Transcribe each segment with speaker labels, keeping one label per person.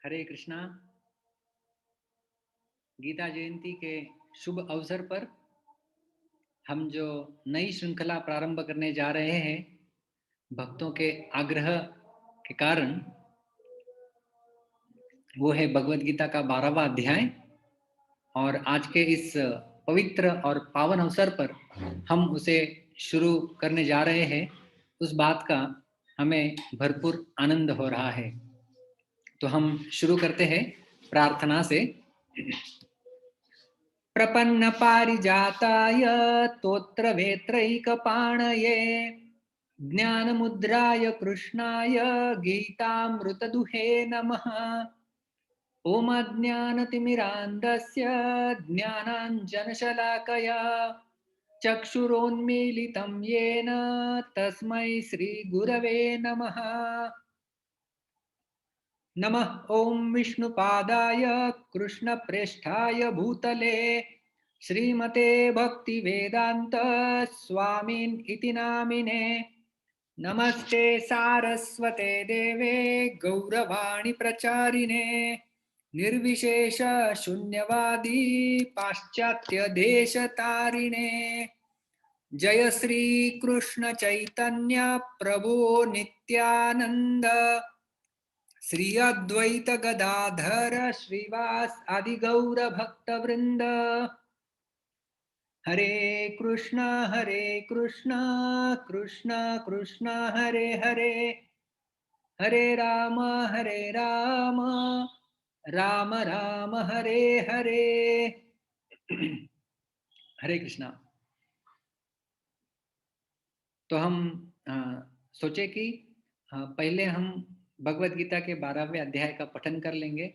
Speaker 1: हरे कृष्णा। गीता जयंती के शुभ अवसर पर हम जो नई श्रृंखला प्रारंभ करने जा रहे हैं, भक्तों के आग्रह के कारण, वो है भगवत गीता का 12वां अध्याय। और आज के इस पवित्र और पावन अवसर पर हम उसे शुरू करने जा रहे हैं। उस बात का हमें भरपूर आनंद हो रहा है। तो हम शुरू करते हैं प्रार्थना से। प्रपन्न पारिजाताय तोत्र वेत्रैकपाणये ज्ञानमुद्राय कृष्णाय गीतामृतदुहे नमः। ॐ अज्ञानतिमिरान्धस्य ज्ञानाञ्जनशलाकया चक्षुरोन्मीलितं येन तस्मै श्रीगुरवे नमः। नमः ॐ विष्णुपादाय कृष्णप्रेष्ठाय भूतले श्रीमते भक्तिवेदान्त स्वामिन् इति नामिने। नमस्ते सारस्वते देवे गौरवाणी प्रचारिणे निर्विशेष शून्यवादी पाश्चात्य देशतारिणे। जय श्री कृष्ण चैतन्य प्रभु नित्यानंद श्री अद्वैत गदाधर श्रीवास आदि गौर भक्त वृंद। हरे कृष्णा कृष्ण कृष्ण हरे हरे, हरे राम राम राम हरे हरे। हरे कृष्णा। तो हम सोचे कि पहले हम भगवत गीता के 12वें अध्याय का पठन कर लेंगे।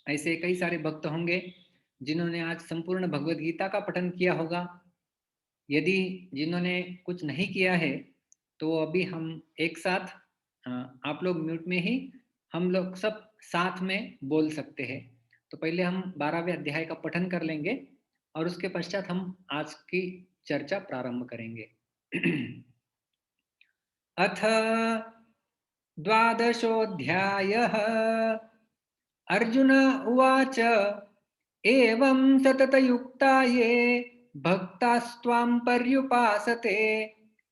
Speaker 1: ऐसे कई सारे भक्त होंगे जिन्होंने आज संपूर्ण भगवत गीता का पठन किया होगा। यदि जिन्होंने कुछ नहीं किया है तो अभी हम एक साथ, आप लोग म्यूट में ही, हम लोग सब साथ में बोल सकते हैं। तो पहले हम 12वें अध्याय का पठन कर लेंगे और उसके पश्चात हम आज की चर्चा प्रारंभ करेंगे। अथ द्वादशोऽध्यायः। अर्जुन उवाच एवं सततयुक्ता ये भक्तास्त्वां पर्युपासते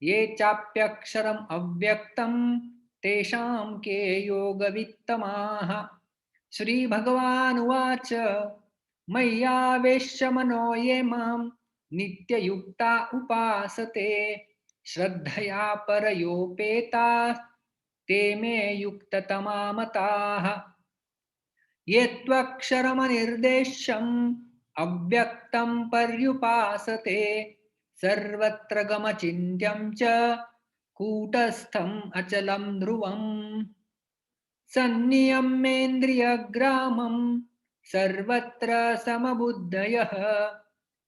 Speaker 1: ये चाप्यक्षरम् अव्यक्तं तेषां के योगवित्तमाः। श्रीभगवानुवाच मय्यावेश्य मनो ये मां नित्ययुक्ता उपासते श्रद्धया परयोपेता ते मे युक्ततमा मताः। ये त्वक्षरमनिर्देश्यम् अव्यक्तं पर्युपासते सर्वत्र गमचिन्त्यं च कूटस्थम् अचलं ध्रुवम्। सन्नियम्येन्द्रियग्रामं सर्वत्र समबुद्धयः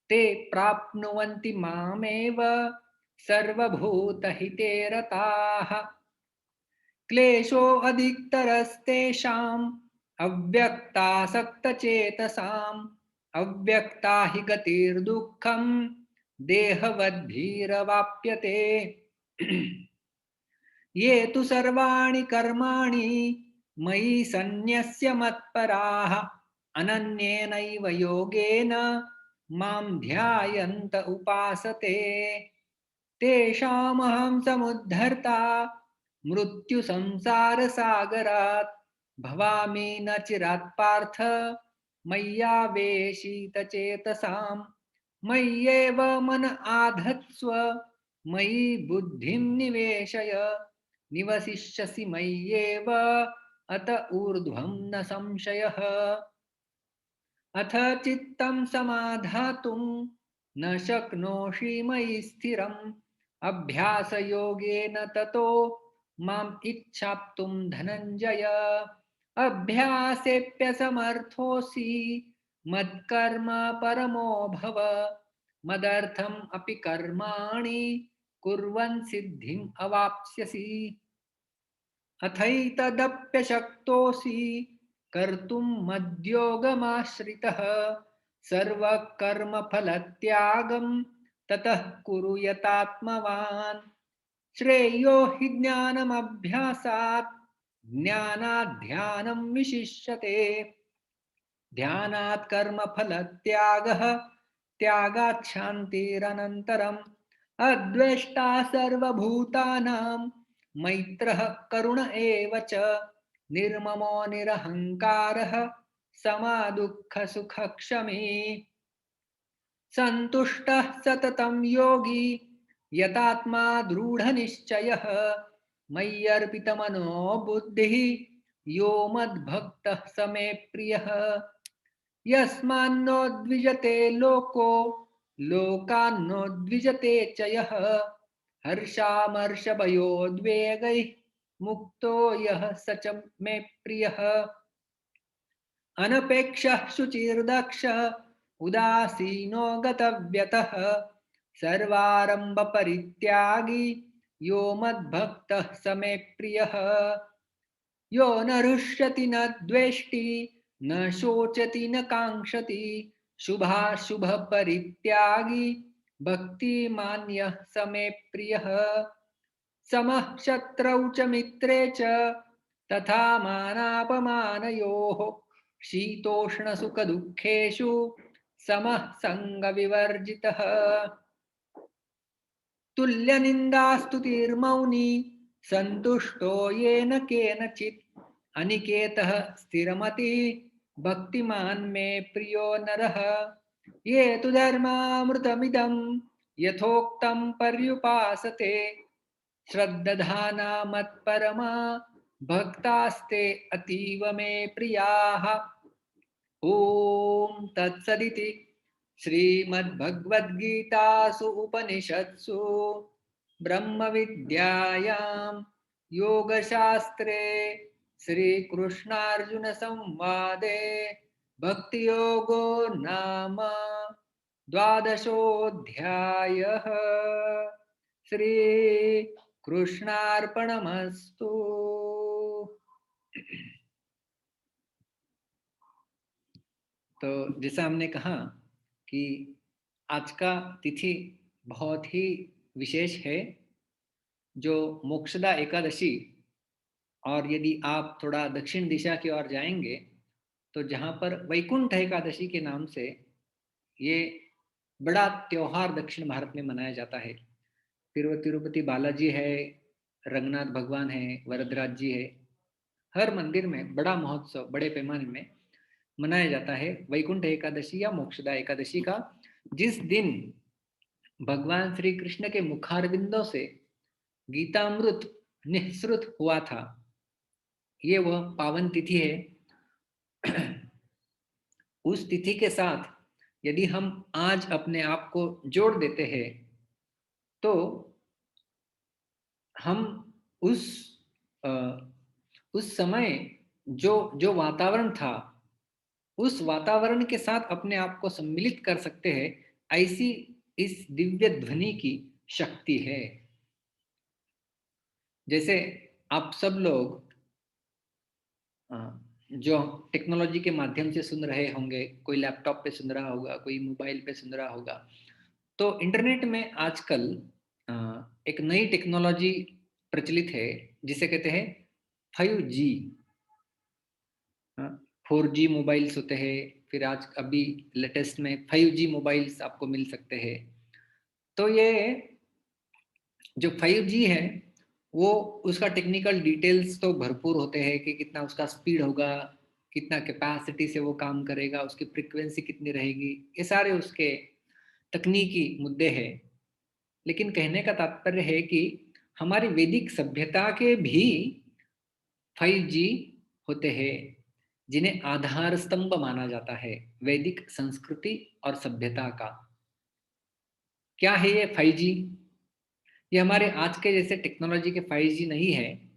Speaker 1: ते प्राप्नुवन्ति मामेव सर्वभूतहिते रताः। क्लेशोऽधिकतरस्तेषाम् अव्यक्तासक्तचेतसाम् अव्यक्ता हि गतिर्दुःखम् देहवद्भिरवाप्यते। ये तु सर्वाणि कर्माणि मयि सन्न्यस्य मत्पराः अनन्येनैव योगेन मां ध्यायन्त उपासते तेषामहं समुद्धर्ता मृत्युसंसारसागरात् भवामि न चिरात् पार्थ मय्यावेशितचेतसाम्। मय्येव मन आधत्स्व मयि बुद्धिं निवेशय निवसिष्यसि मय्येव अत ऊर्ध्वं न संशयः। अथ चित्तं समाधातुं न शक्नोषि मयि स्थिरम् अभ्यासयोगेन ततो माम् इच्छाप्तुं धनञ्जय। अभ्यासेऽप्यसमर्थोऽसि मत्कर्म परमो भव मदर्थम् अपि कर्माणि कुर्वन् सिद्धिम् अवाप्स्यसि। अथैतदप्यशक्तोऽसि कर्तुं मद्योगमाश्रितः सर्वकर्मफलत्यागं ततः कुरु यतात्मवान्। श्रेयो हि ज्ञानमभ्यासात् ज्ञानात् ध्यानं विशिष्यते। ध्यानात् कर्म फल त्यागः, त्यागात् शान्तिरनन्तरम्। अद्वेष्टा सर्वभूतानां, मैत्रः करुण एव च, निर्ममो निरहङ्कारः, समा दुःख सुख क्षमी। सन्तुष्टः सततं योगी, यतात्मा दृढनिश्चयः, मय्यर्पितमनो बुद्धिः, यो मद्भक्तः स मे प्रियः। यस्मान्नो द्विजते लोको, लोकान्नो द्विजते च यः, हर्षामर्षभयोद्वेगैः मुक्तो यः स च मे प्रियः। अनपेक्षः शुचिर्दक्षः, उदासीनो गतव्यतः, सर्वारंभ परित्यागी, यो मद्भक्तः स मे प्रियः। यो न हृष्यति न द्वेष्टि, न शोचति न काङ्क्षति, शुभाशुभ परित्यागी, भक्तिमान्यः स मे प्रियः। समः शत्रौ च मित्रे च, तथा मानापमानयोः, शीतोष्णसुखदुःखेषु समः सङ्गविवर्जितः। तुल्यनिन्दास्तुतिर्मौनी, सन्तुष्टो येन केनचित्, अनिकेतः स्थिरमतिः, भक्तिमान् मे प्रियो नरः। ये तु धर्मामृतमिदं, यथोक्तं पर्युपासते, श्रद्दधाना मत्परमा, भक्तास्ते अतीव मे प्रियाः। ॐ तत्सदिति श्रीमद्भगवद्गीतासु उपनिषत्सु ब्रह्मविद्यायां योगशास्त्रे श्रीकृष्णार्जुनसंवादे भक्तियोगो नाम द्वादशोऽध्यायः। श्रीकृष्णार्पणमस्तु। तो जैसा हमने कहा कि आज का तिथि बहुत ही विशेष है, जो मोक्षदा एकादशी। और यदि आप थोड़ा दक्षिण दिशा की ओर जाएंगे, तो जहाँ पर वैकुंठ एकादशी के नाम से ये बड़ा त्योहार दक्षिण भारत में मनाया जाता है। फिर वो तिरुपति बालाजी है, रंगनाथ भगवान है, वरदराज जी है, हर मंदिर में बड़ा महोत्सव बड़े पैमाने में मनाया जाता है वैकुंठ एकादशी या मोक्षदा एकादशी का, जिस दिन भगवान श्री कृष्ण के मुखारविंदों से गीतामृत निःसृत हुआ था। ये वह पावन तिथि है। उस तिथि के साथ यदि हम आज अपने आप को जोड़ देते हैं, तो हम उस अ, उस समय जो जो वातावरण था, उस वातावरण के साथ अपने आप को सम्मिलित कर सकते हैं। ऐसी इस दिव्य ध्वनि की शक्ति है। जैसे आप सब लोग अ, जो टेक्नोलॉजी के माध्यम से सुन रहे होंगे, कोई लैपटॉप पे सुन रहा होगा, कोई मोबाइल पे सुन रहा होगा, तो इंटरनेट में आजकल अ, एक नई टेक्नोलॉजी प्रचलित है, जिसे कहते हैं 5G। 4G मोबाइल्स होते हैं, फिर आज अभी लेटेस्ट में 5G मोबाइल्स आपको मिल सकते हैं। तो ये जो 5G है, वो उसका टेक्निकल डिटेल्स तो भरपूर होते हैं कि कितना उसका स्पीड होगा, कितना कैपेसिटी से वो काम करेगा, उसकी फ्रीक्वेंसी कितनी रहेगी, ये सारे उसके तकनीकी मुद्दे हैं। लेकिन कहने का तात्पर्य है कि हमारी वैदिक सभ्यता के भी 5G होते हैं, जिन्हें आधार स्तंभ माना जाता है वैदिक संस्कृति और सभ्यता का। क्या है ये 5G? ये हमारे आज के जैसे टेक्नोलॉजी के 5G नहीं है।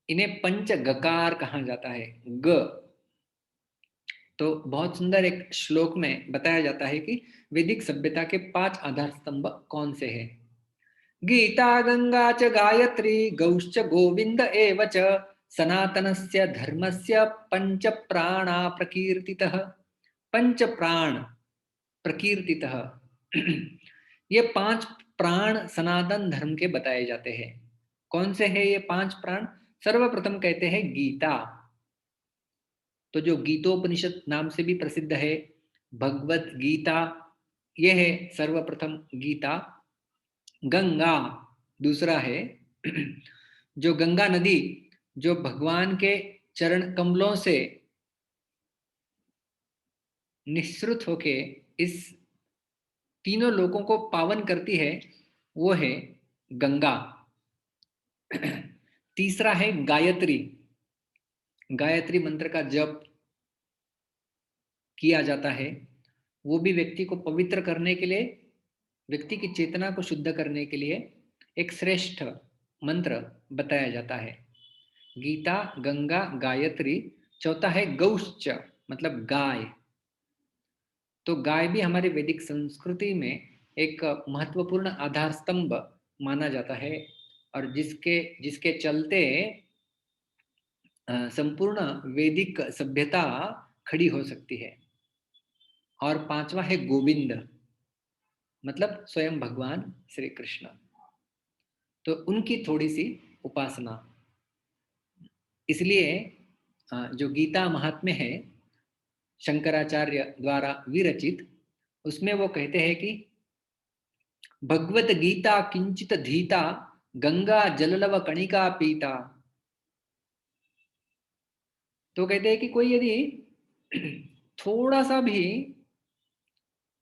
Speaker 1: इन्हें पंच गकार कहा जाता है। ग तो बहुत सुंदर एक श्लोक में बताया जाता है कि वैदिक सभ्यता के 5 आधार स्तंभ कौन से हैं। गीता गंगा च गायत्री गौश्च गोविंद एव च, सनातनस्य धर्मस्य पंच प्राणा प्रकीर्तितः। पंच प्राण प्रकीर्तितः। ये 5 प्राण सनातन धर्म के बताए जाते हैं। कौन से हैं ये 5 प्राण? सर्वप्रथम कहते हैं गीता। तो जो गीतोपनिषद नाम से भी प्रसिद्ध है, भगवत गीता, यह है सर्वप्रथम गीता। गंगा दूसरा है। जो गंगा नदी जो भगवान के चरण कमलों से निःसृत होके इस तीनों लोकों को पावन करती है, वो है गंगा। तीसरा है गायत्री। गायत्री मंत्र का जप किया जाता है, वो भी व्यक्ति को पवित्र करने के लिए, व्यक्ति की चेतना को शुद्ध करने के लिए एक श्रेष्ठ मंत्र बताया जाता है। गीता, गंगा, गायत्री। चौथा है गौश्च, मतलब गाय। तो गाय भी हमारे वैदिक संस्कृति में एक महत्वपूर्ण आधार स्तंभ माना जाता है, और जिसके जिसके चलते संपूर्ण वैदिक सभ्यता खड़ी हो सकती है। और पांचवा है गोविंद, मतलब स्वयं भगवान श्री कृष्ण। तो उनकी थोड़ी सी उपासना, इसलिए जो गीता महात्म्य है शंकराचार्य द्वारा विरचित, उसमें वो कहते हैं कि भगवत गीता किंचित धीता, गंगा जललव कणिका पीता। तो कहते हैं कि कोई यदि थोड़ा सा भी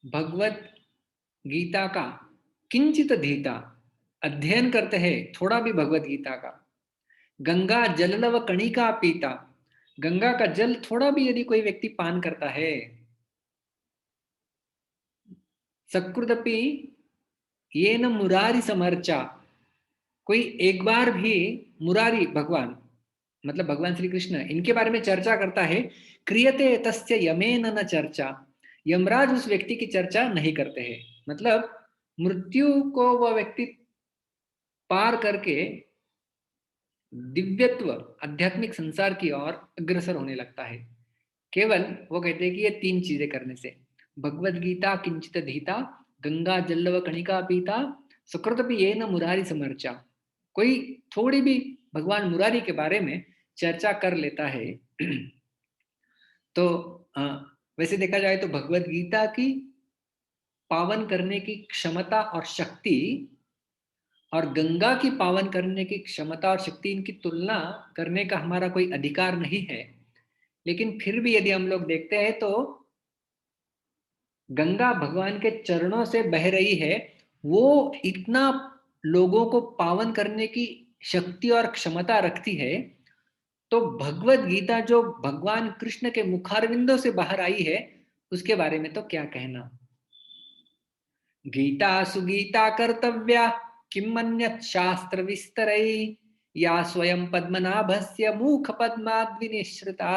Speaker 1: भगवत गीता का किंचित धीता अध्ययन करते हैं, थोड़ा भी भगवत गीता का, गंगा जललव कणिका पीता, गंगा का जल थोड़ा भी यदि कोई व्यक्ति पान करता है, सकृदपि ये न मुरारी समर्चा, कोई एक बार भी मुरारी भगवान, मतलब भगवान श्री कृष्ण, इनके बारे में चर्चा करता है, क्रियते तस्य यमेन न चर्चा, यमराज उस व्यक्ति की चर्चा नहीं करते हैं। मतलब मृत्यु को वह व्यक्ति पार करके दिव्यत्व आध्यात्मिक संसार की ओर अग्रसर होने लगता है, केवल वो कहते हैं कि ये तीन चीजें करने से, भगवद गीता किंचित धीता, गंगा जल्लव कणिका पीता, सुकृत भी ये न मुरारी समर्चा। कोई थोड़ी भी भगवान मुरारी के बारे में चर्चा कर लेता है तो वैसे देखा जाए तो भगवद गीता की पावन करने की क्षमता और शक्ति और गंगा की पावन करने की क्षमता और शक्ति, इनकी तुलना करने का हमारा कोई अधिकार नहीं है। लेकिन फिर भी यदि हम लोग देखते हैं तो गंगा भगवान के चरणों से बह रही है, वो इतना लोगों को पावन करने की शक्ति और क्षमता रखती है। तो भगवत गीता जो भगवान कृष्ण के मुखारविंदों से बाहर आई है, उसके बारे में तो क्या कहना। गीता सुगीता कर्तव्या, किम अन्यत् शास्त्र विस्तरै, या स्वयं पद्मनाभस्य मुख पद्माद्विनिश्रिता।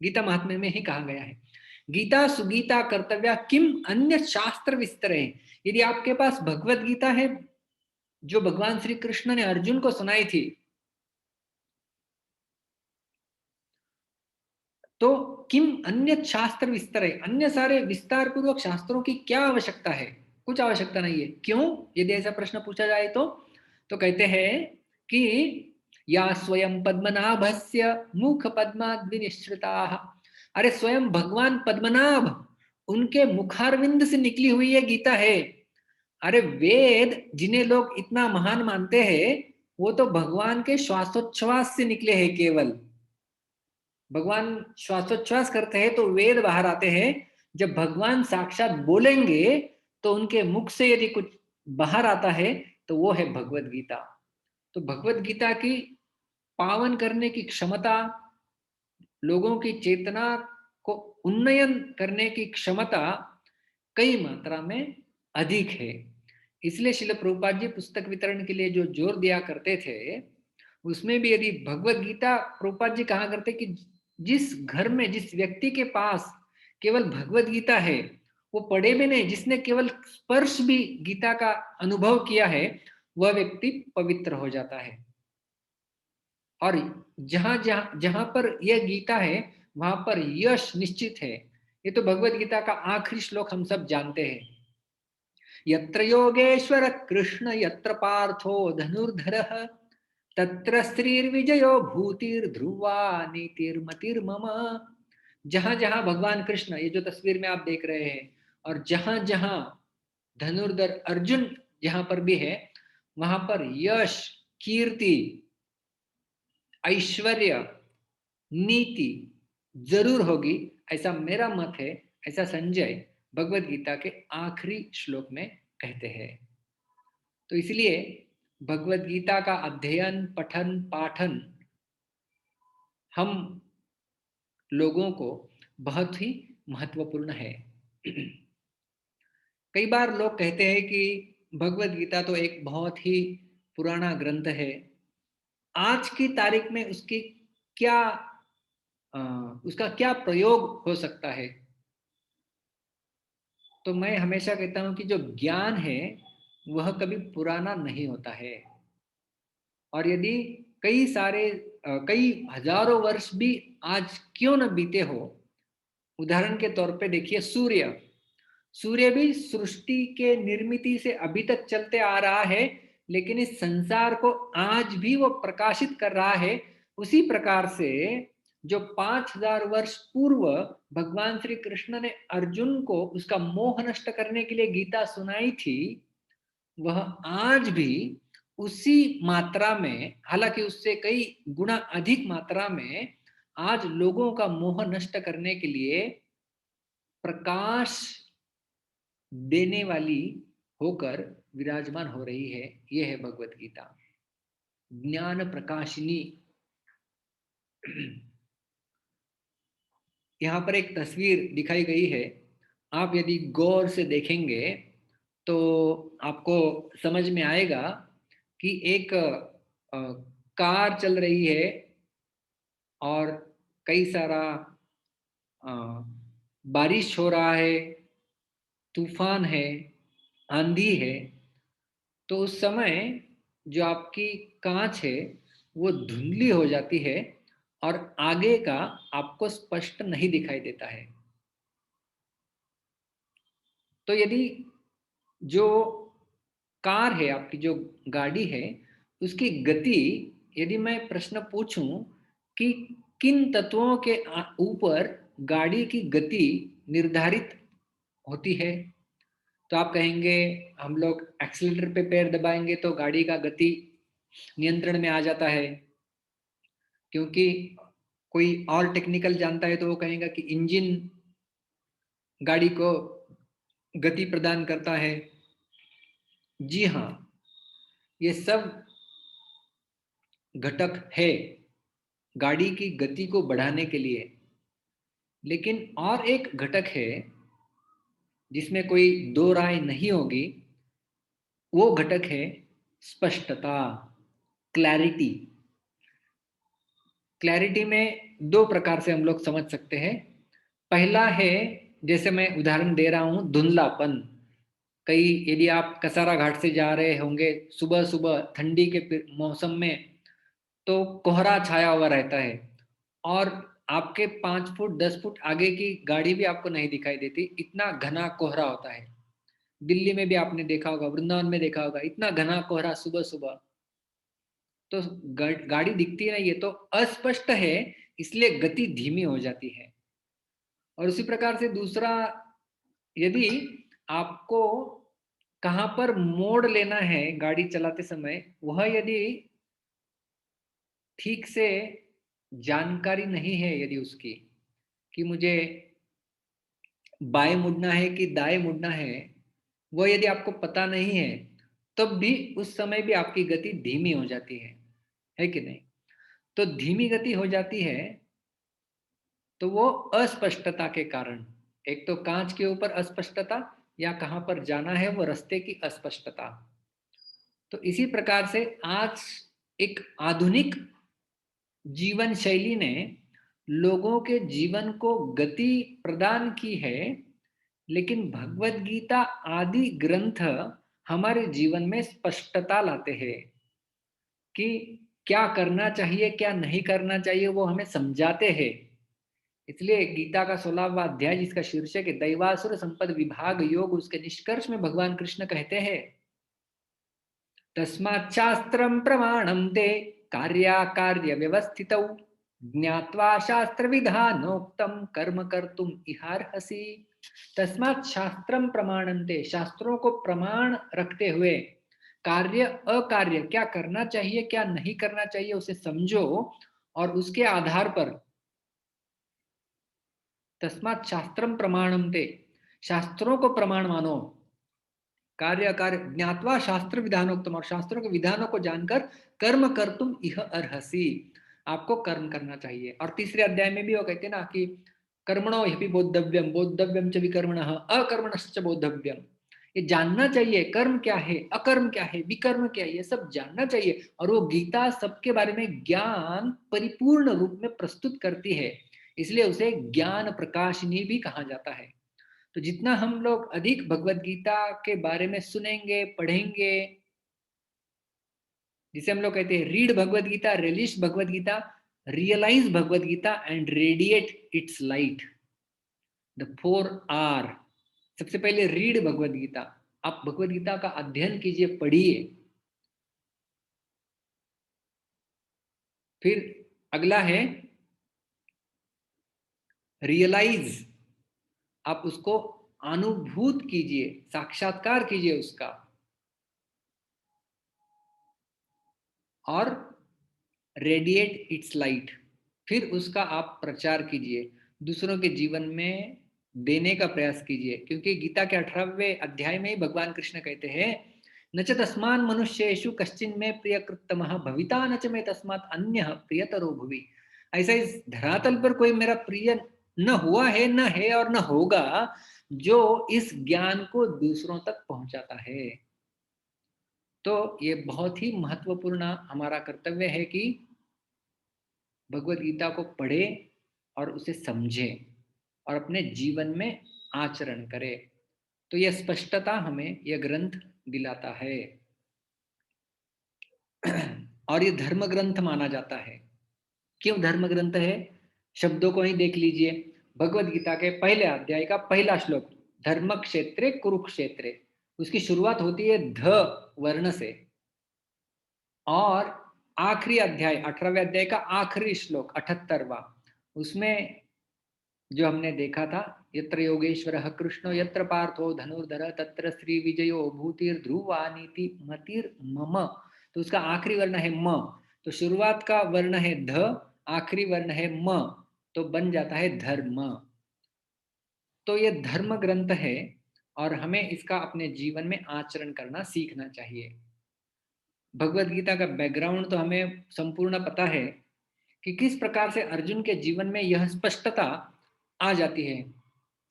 Speaker 1: गीता महात्म्य में ही कहा गया है, गीता सुगीता कर्तव्या किम अन्य शास्त्र विस्तरे। यदि आपके पास भगवत गीता है जो भगवान श्री कृष्ण ने अर्जुन को सुनाई थी, तो किम अन्य शास्त्र विस्तर है, अन्य सारे विस्तार पूर्वक शास्त्रों की क्या आवश्यकता है। कुछ आवश्यकता नहीं है। क्यों, यदि ऐसा प्रश्न पूछा जाए तो कहते हैं कि या स्वयं पद्मनाभस्य मुख पद्माद्विनिश्रिता। अरे स्वयं भगवान पद्मनाभ, उनके मुखारविंद से निकली हुई ये गीता है। अरे वेद जिन्हें लोग इतना महान मानते हैं, वो तो भगवान के श्वासोच्छ्वास से निकले हैं केवल। भगवान श्वासोच्छ्वास करते हैं तो वेद बाहर आते हैं। जब भगवान साक्षात बोलेंगे तो उनके मुख से यदि कुछ बाहर आता है तो वो है भगवत गीता। तो भगवत गीता की पावन करने की क्षमता, लोगों की चेतना को उन्नयन करने की क्षमता कई मात्रा में अधिक है। इसलिए श्रील प्रभुपाद जी पुस्तक वितरण के लिए जो जोर दिया करते थे, उसमें भी यदि भगवत गीता, प्रभुपाद जी कहा करते कि जिस घर में, जिस व्यक्ति के पास केवल भगवत गीता है, वो पढ़े भी नहीं, जिसने केवल स्पर्श भी गीता का अनुभव किया है, वह व्यक्ति पवित्र हो जाता है। और जहां जहां जहां पर यह गीता है वहां पर यश निश्चित है। ये तो भगवत गीता का आखिरी श्लोक हम सब जानते हैं, यत्र योगेश्वर कृष्ण यत्र पार्थो धनुर्धरः तत्र स्त्रीर्विजयो भूतिर्ध्रुवा नीतिर्मतिर्मम। जहां जहां भगवान कृष्ण, ये जो तस्वीर में आप देख रहे हैं, और जहां जहां धनुर्धर अर्जुन जहां पर भी है, वहां पर यश, कीर्ति, ऐश्वर्य, नीति जरूर होगी, ऐसा मेरा मत है। ऐसा संजय भगवत गीता के आखिरी श्लोक में कहते हैं। तो इसलिए भगवत गीता का अध्ययन, पठन, पाठन हम लोगों को बहुत ही महत्वपूर्ण है। कई बार लोग कहते हैं कि भगवत गीता तो एक बहुत ही पुराना ग्रंथ है, आज की तारीख में क्या उसका क्या प्रयोग हो सकता है। तो मैं हमेशा कहता हूं कि जो ज्ञान है वह कभी पुराना नहीं होता है। और यदि कई हजारों वर्ष भी आज क्यों न बीते हो, उदाहरण के तौर पे देखिए सूर्य। सूर्य भी सृष्टि के निर्मिति से अभी तक चलते आ रहा है, लेकिन इस संसार को आज भी वो प्रकाशित कर रहा है। उसी प्रकार से जो 5000 वर्ष पूर्व भगवान श्री कृष्ण ने अर्जुन को उसका मोह नष्ट करने के लिए गीता सुनाई थी, वह आज भी उसी मात्रा में, हालांकि उससे कई गुना अधिक मात्रा में, आज लोगों का मोह नष्ट करने के लिए प्रकाश देने वाली होकर विराजमान हो रही है। यह है भगवत गीता, ज्ञान प्रकाशिनी। यहाँ पर एक तस्वीर दिखाई गई है, आप यदि गौर से देखेंगे तो आपको समझ में आएगा कि एक कार चल रही है और कई सारा अ, बारिश हो रहा है, तूफान है, आंधी है। तो उस समय जो आपकी कांच है वो धुंधली हो जाती है और आगे का आपको स्पष्ट नहीं दिखाई देता है। तो यदि जो कार है, आपकी जो गाड़ी है, उसकी गति, यदि मैं प्रश्न पूछूं कि किन तत्वों के ऊपर गाड़ी की गति निर्धारित होती है, तो आप कहेंगे हम लोग एक्सीलरेटर पे पैर दबाएंगे तो गाड़ी का गति नियंत्रण में आ जाता है। क्योंकि कोई और टेक्निकल जानता है तो वो कहेगा कि इंजन गाड़ी को गति प्रदान करता है। जी हाँ, ये सब घटक है गाड़ी की गति को बढ़ाने के लिए। लेकिन और एक घटक है जिसमें कोई दो राय नहीं होगी, वो घटक है स्पष्टता, क्लैरिटी। क्लैरिटी में दो प्रकार से हम लोग समझ सकते हैं। पहला है, जैसे मैं उदाहरण दे रहा हूं, धुंधलापन। कई यदि आप कसारा घाट से जा रहे होंगे सुबह सुबह ठंडी के मौसम में, तो कोहरा छाया हुआ रहता है और आपके 5 फुट 10 फुट आगे की गाड़ी भी आपको नहीं दिखाई देती, इतना घना कोहरा होता है। दिल्ली में भी आपने देखा होगा, वृंदावन में देखा होगा, इतना घना कोहरा सुबह सुबह। तो गाड़ी दिखती नहीं है तो अस्पष्ट है, इसलिए गति धीमी हो जाती है। और उसी प्रकार से दूसरा, यदि आपको कहाँ पर मोड़ लेना है गाड़ी चलाते समय, वह यदि ठीक से जानकारी नहीं है, यदि उसकी कि मुझे बाएं मुड़ना है कि दाएं मुड़ना है, वो यदि आपको पता नहीं है, तब भी उस समय भी आपकी गति धीमी हो जाती है कि नहीं? तो धीमी गति हो जाती है तो वो अस्पष्टता के कारण, एक तो कांच के ऊपर अस्पष्टता, या कहाँ पर जाना है वो रास्ते की अस्पष्टता। तो इसी प्रकार से आज एक आधुनिक जीवन शैली ने लोगों के जीवन को गति प्रदान की है, लेकिन भगवत गीता आदि ग्रंथ हमारे जीवन में स्पष्टता लाते हैं कि क्या करना चाहिए क्या नहीं करना चाहिए, वो हमें समझाते हैं। इसलिए गीता का 16वां अध्याय जिसका शीर्षक है दैवासुर संपद विभाग योग, उसके निष्कर्ष में भगवान कृष्ण कहते हैं, तस्मात् शास्त्रम प्रमाणम ते कार्याकार्य व्यवस्थितौ ज्ञात्वा शास्त्र विधानोक्तम कर्म कर्तुम इहार्हसि। तस्मात् शास्त्रम प्रमाणन्ते, शास्त्रों को प्रमाण रखते हुए कार्य अकार्य क्या करना चाहिए क्या नहीं करना चाहिए उसे समझो, और उसके आधार पर तस्मात् शास्त्रम प्रमाणन्ते, शास्त्रों को प्रमाण मानो, कार्य कार्य ज्ञात्वा शास्त्र विधानोक्तम, और शास्त्रों के विधानों को जानकर कर्म कर्तुम इह अर्हसि, आपको कर्म करना चाहिए। और तीसरे अध्याय में भी वो कहते हैं ना कि कर्मणो हि बोद्धव्यम बोद्धव्यम च विकर्मणः अकर्मणश्च बोद्धव्यम, ये जानना चाहिए कर्म क्या है, अकर्म क्या है, विकर्म क्या है, ये सब जानना चाहिए। और वो गीता सबके बारे में ज्ञान परिपूर्ण रूप में प्रस्तुत करती है, इसलिए उसे ज्ञान प्रकाशिनी भी कहा जाता है। तो जितना हम लोग अधिक भगवत गीता के बारे में सुनेंगे पढ़ेंगे, जिसे हम लोग कहते हैं read Bhagavad Gita, release Bhagavad Gita, realise Bhagavad Gita and radiate its light, the 4 R। सबसे पहले रीड भगवत गीता, आप भगवत गीता का अध्ययन कीजिए, पढ़िए। फिर अगला है रियलाइज, आप उसको अनुभूत कीजिए, साक्षात्कार कीजिए उसका। और रेडिएट इट्स लाइट, फिर उसका आप प्रचार कीजिए, दूसरों के जीवन में देने का प्रयास कीजिए। क्योंकि गीता के 18वें अध्याय में ही भगवान कृष्ण कहते हैं न च तस्मान मनुष्येषु कश्चिन में प्रियकृतमः भविता न च में तस्मात् अन्यः प्रियतरो भुवि। ऐसा इस धरातल पर कोई मेरा प्रिय न हुआ है, न है और न होगा, जो इस ज्ञान को दूसरों तक पहुंचाता है। तो ये बहुत ही महत्वपूर्ण हमारा कर्तव्य है कि भगवत गीता को पढ़े और उसे समझे और अपने जीवन में आचरण करे। तो यह स्पष्टता हमें यह ग्रंथ दिलाता है। और ये धर्म ग्रंथ माना जाता है। क्यों धर्म ग्रंथ है? शब्दों को ही देख लीजिए। भगवत गीता के पहले अध्याय का पहला श्लोक, धर्म क्षेत्रे कुरुक्षेत्रे, उसकी शुरुआत होती है ध वर्ण से। और आखिरी अध्याय 18वें अध्याय का आखिरी श्लोक 78वां, उसमें जो हमने देखा था, यत्र योगेश्वरः कृष्णो यत्र पार्थो धनुर्धर तत्र श्री विजयो भूतिर्ध्रुवा नीति मतिर्मम, तो उसका आखिरी वर्ण है म। तो शुरुआत का वर्ण है ध, आखिरी वर्ण है म, तो बन जाता है धर्म। तो ये धर्म ग्रंथ है और हमें इसका अपने जीवन में आचरण करना सीखना चाहिए। भगवत गीता का बैकग्राउंड तो हमें संपूर्ण पता है कि किस प्रकार से अर्जुन के जीवन में यह स्पष्टता आ जाती है।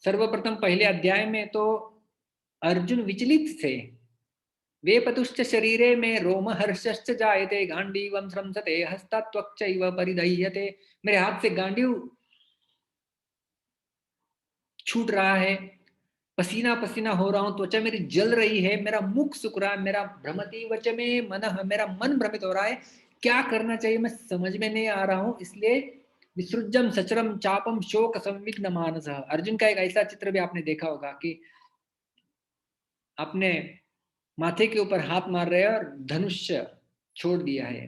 Speaker 1: सर्वप्रथम पहले अध्याय में तो अर्जुन विचलित थे। वे पतुश्च शरीरे में रोम हर्षश्च जायते गांडीवं स्रंसते हस्तात्वक्चैव परिदह्यते, मेरे हाथ से गांडीव छूट रहा है, पसीना पसीना हो रहा हूं, त्वचा मेरी जल रही है, मेरा मुख सूख रहा है, मेरा भ्रमति वच में मन, मेरा मन भ्रमित हो रहा है, क्या करना चाहिए मैं समझ में नहीं आ रहा हूं। इसलिए विसृजम सचरम चापम शोक संविघ्न मानस, अर्जुन का एक ऐसा चित्र भी आपने देखा होगा कि अपने माथे के ऊपर हाथ मार रहे हैं और धनुष छोड़ दिया है।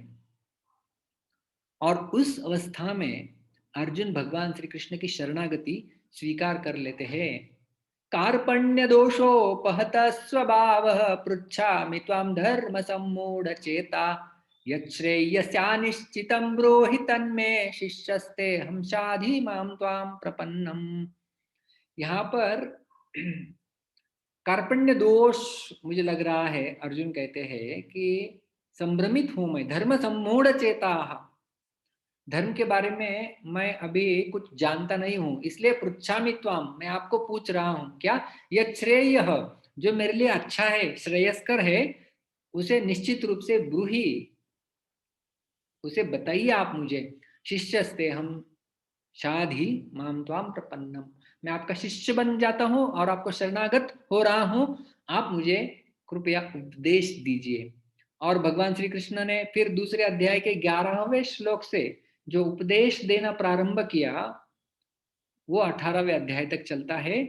Speaker 1: और उस अवस्था में अर्जुन भगवान श्री कृष्ण की शरणागति स्वीकार कर लेते हैं। कार्पण्य दोषोपहत स्वभाव पृच्छामि त्वां धर्म सम्मूढ़ चेता, यच्छ्रेयस्यानिश्चितं ब्रूहि तन्मे शिष्यस्ते हम शाधि मां त्वां प्रपन्नम। यहाँ पर कार्पण्य दोष मुझे लग रहा है, अर्जुन कहते हैं कि संभ्रमित हूं मैं, धर्म सम्मूढ़ चेता, धर्म के बारे में मैं अभी कुछ जानता नहीं हूं, इसलिए पृच्छामि त्वाम, मैं आपको पूछ रहा हूं क्या, यह श्रेय जो मेरे लिए अच्छा है, श्रेयस्कर है, उसे निश्चित रूप से ब्रूहि, उसे बताइए आप मुझे। शिष्यस्ते हम शाधि माम त्वाम प्रपन्नम, मैं आपका शिष्य बन जाता हूं और आपको शरणागत हो रहा हूं, आप मुझे कृपया उपदेश दीजिए। और भगवान श्री कृष्ण ने फिर दूसरे अध्याय के 11वें श्लोक से जो उपदेश देना प्रारंभ किया, वो 18वें अध्याय तक चलता है।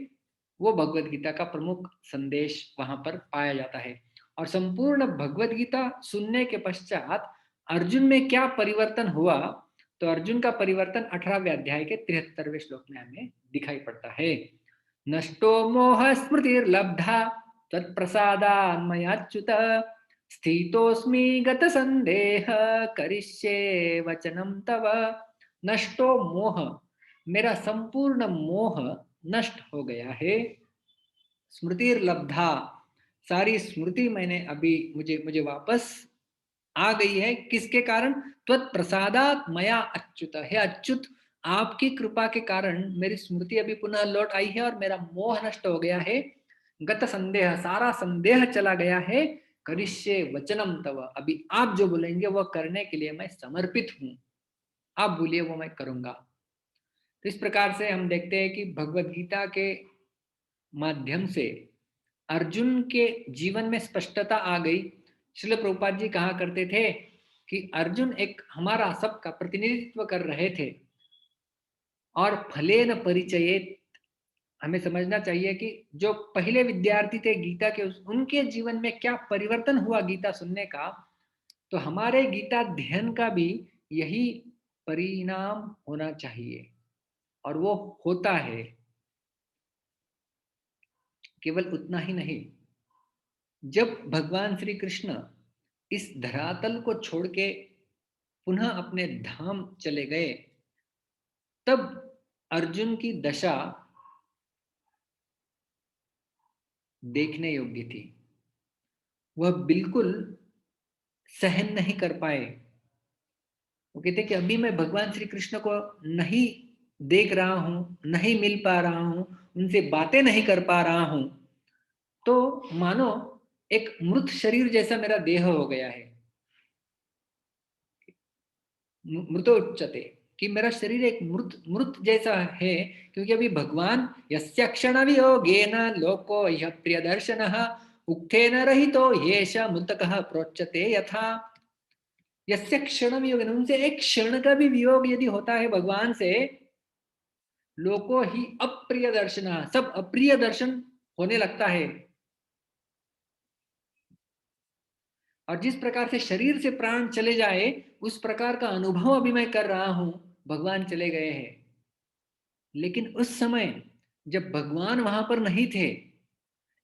Speaker 1: वो भगवत गीता का प्रमुख संदेश वहां पर पाया जाता है। और संपूर्ण भगवत गीता सुनने के पश्चात अर्जुन में क्या परिवर्तन हुआ, तो अर्जुन का परिवर्तन 18वें अध्याय के 73वें श्लोक में हमें दिखाई पड़ता है। नष्टो मोह स्मृतिर्लब्धा त्वत्प्रसादान्मयाच्युत स्थितोऽस्मि गतसन्देह करिष्ये वचनं तव। नष्टो मोह, मेरा संपूर्ण मोह नष्ट हो गया है। स्मृतिर्लब्धा, सारी स्मृति मैंने अभी मुझे मुझे वापस आ गई है। किसके कारण? त्वत्प्रसादात् मया अच्युत, हे अच्युत आपकी कृपा के कारण मेरी स्मृति अभी पुनः लौट आई है और मेरा मोह नष्ट हो गया है। गत संदेह, सारा संदेह चला गया है। करिष्ये वचनम तव, अभी आप जो बोलेंगे वो करने के लिए मैं समर्पित हूं। आप बोलिए वो मैं करूंगा। तो इस प्रकार से हम देखते हैं कि भगवत गीता के माध्यम से अर्जुन के जीवन में स्पष्टता आ गई। श्रील प्रभुपाद जी कहा करते थे कि अर्जुन एक हमारा सबका प्रतिनिधित्व कर रहे थे और फलेन परिचयेत, हमें समझना चाहिए कि जो पहले विद्यार्थी थे गीता के उनके जीवन में क्या परिवर्तन हुआ गीता सुनने का, तो हमारे गीता अध्ययन का भी यही परिणाम होना चाहिए और वो होता है। केवल उतना ही नहीं, जब भगवान श्री कृष्ण इस धरातल को छोड़ के पुनः अपने धाम चले गए, तब अर्जुन की दशा देखने योग्य थी। वह बिल्कुल सहन नहीं कर पाए। वो कहते कि अभी मैं भगवान श्री कृष्ण को नहीं देख रहा हूं, नहीं मिल पा रहा हूं, उनसे बातें नहीं कर पा रहा हूं, तो मानो एक मृत शरीर जैसा मेरा देह हो गया है। मृतोच्चते, कि मेरा शरीर एक मृत मृत जैसा है। क्योंकि अभी भगवान यस्य क्षण वियोगेन लोको यह प्रियदर्शनः उक्थेन रहितो येष मृतकः प्रोच्यते यथा। यस्य क्षण वियोगेन, उनसे एक क्षण का भी वियोग यदि होता है भगवान से, लोको ही अप्रिय दर्शन, सब अप्रिय दर्शन होने लगता है। और जिस प्रकार से शरीर से प्राण चले जाए उस प्रकार का अनुभव अभी मैं कर रहा हूं, भगवान चले गए हैं। लेकिन उस समय जब भगवान वहां पर नहीं थे,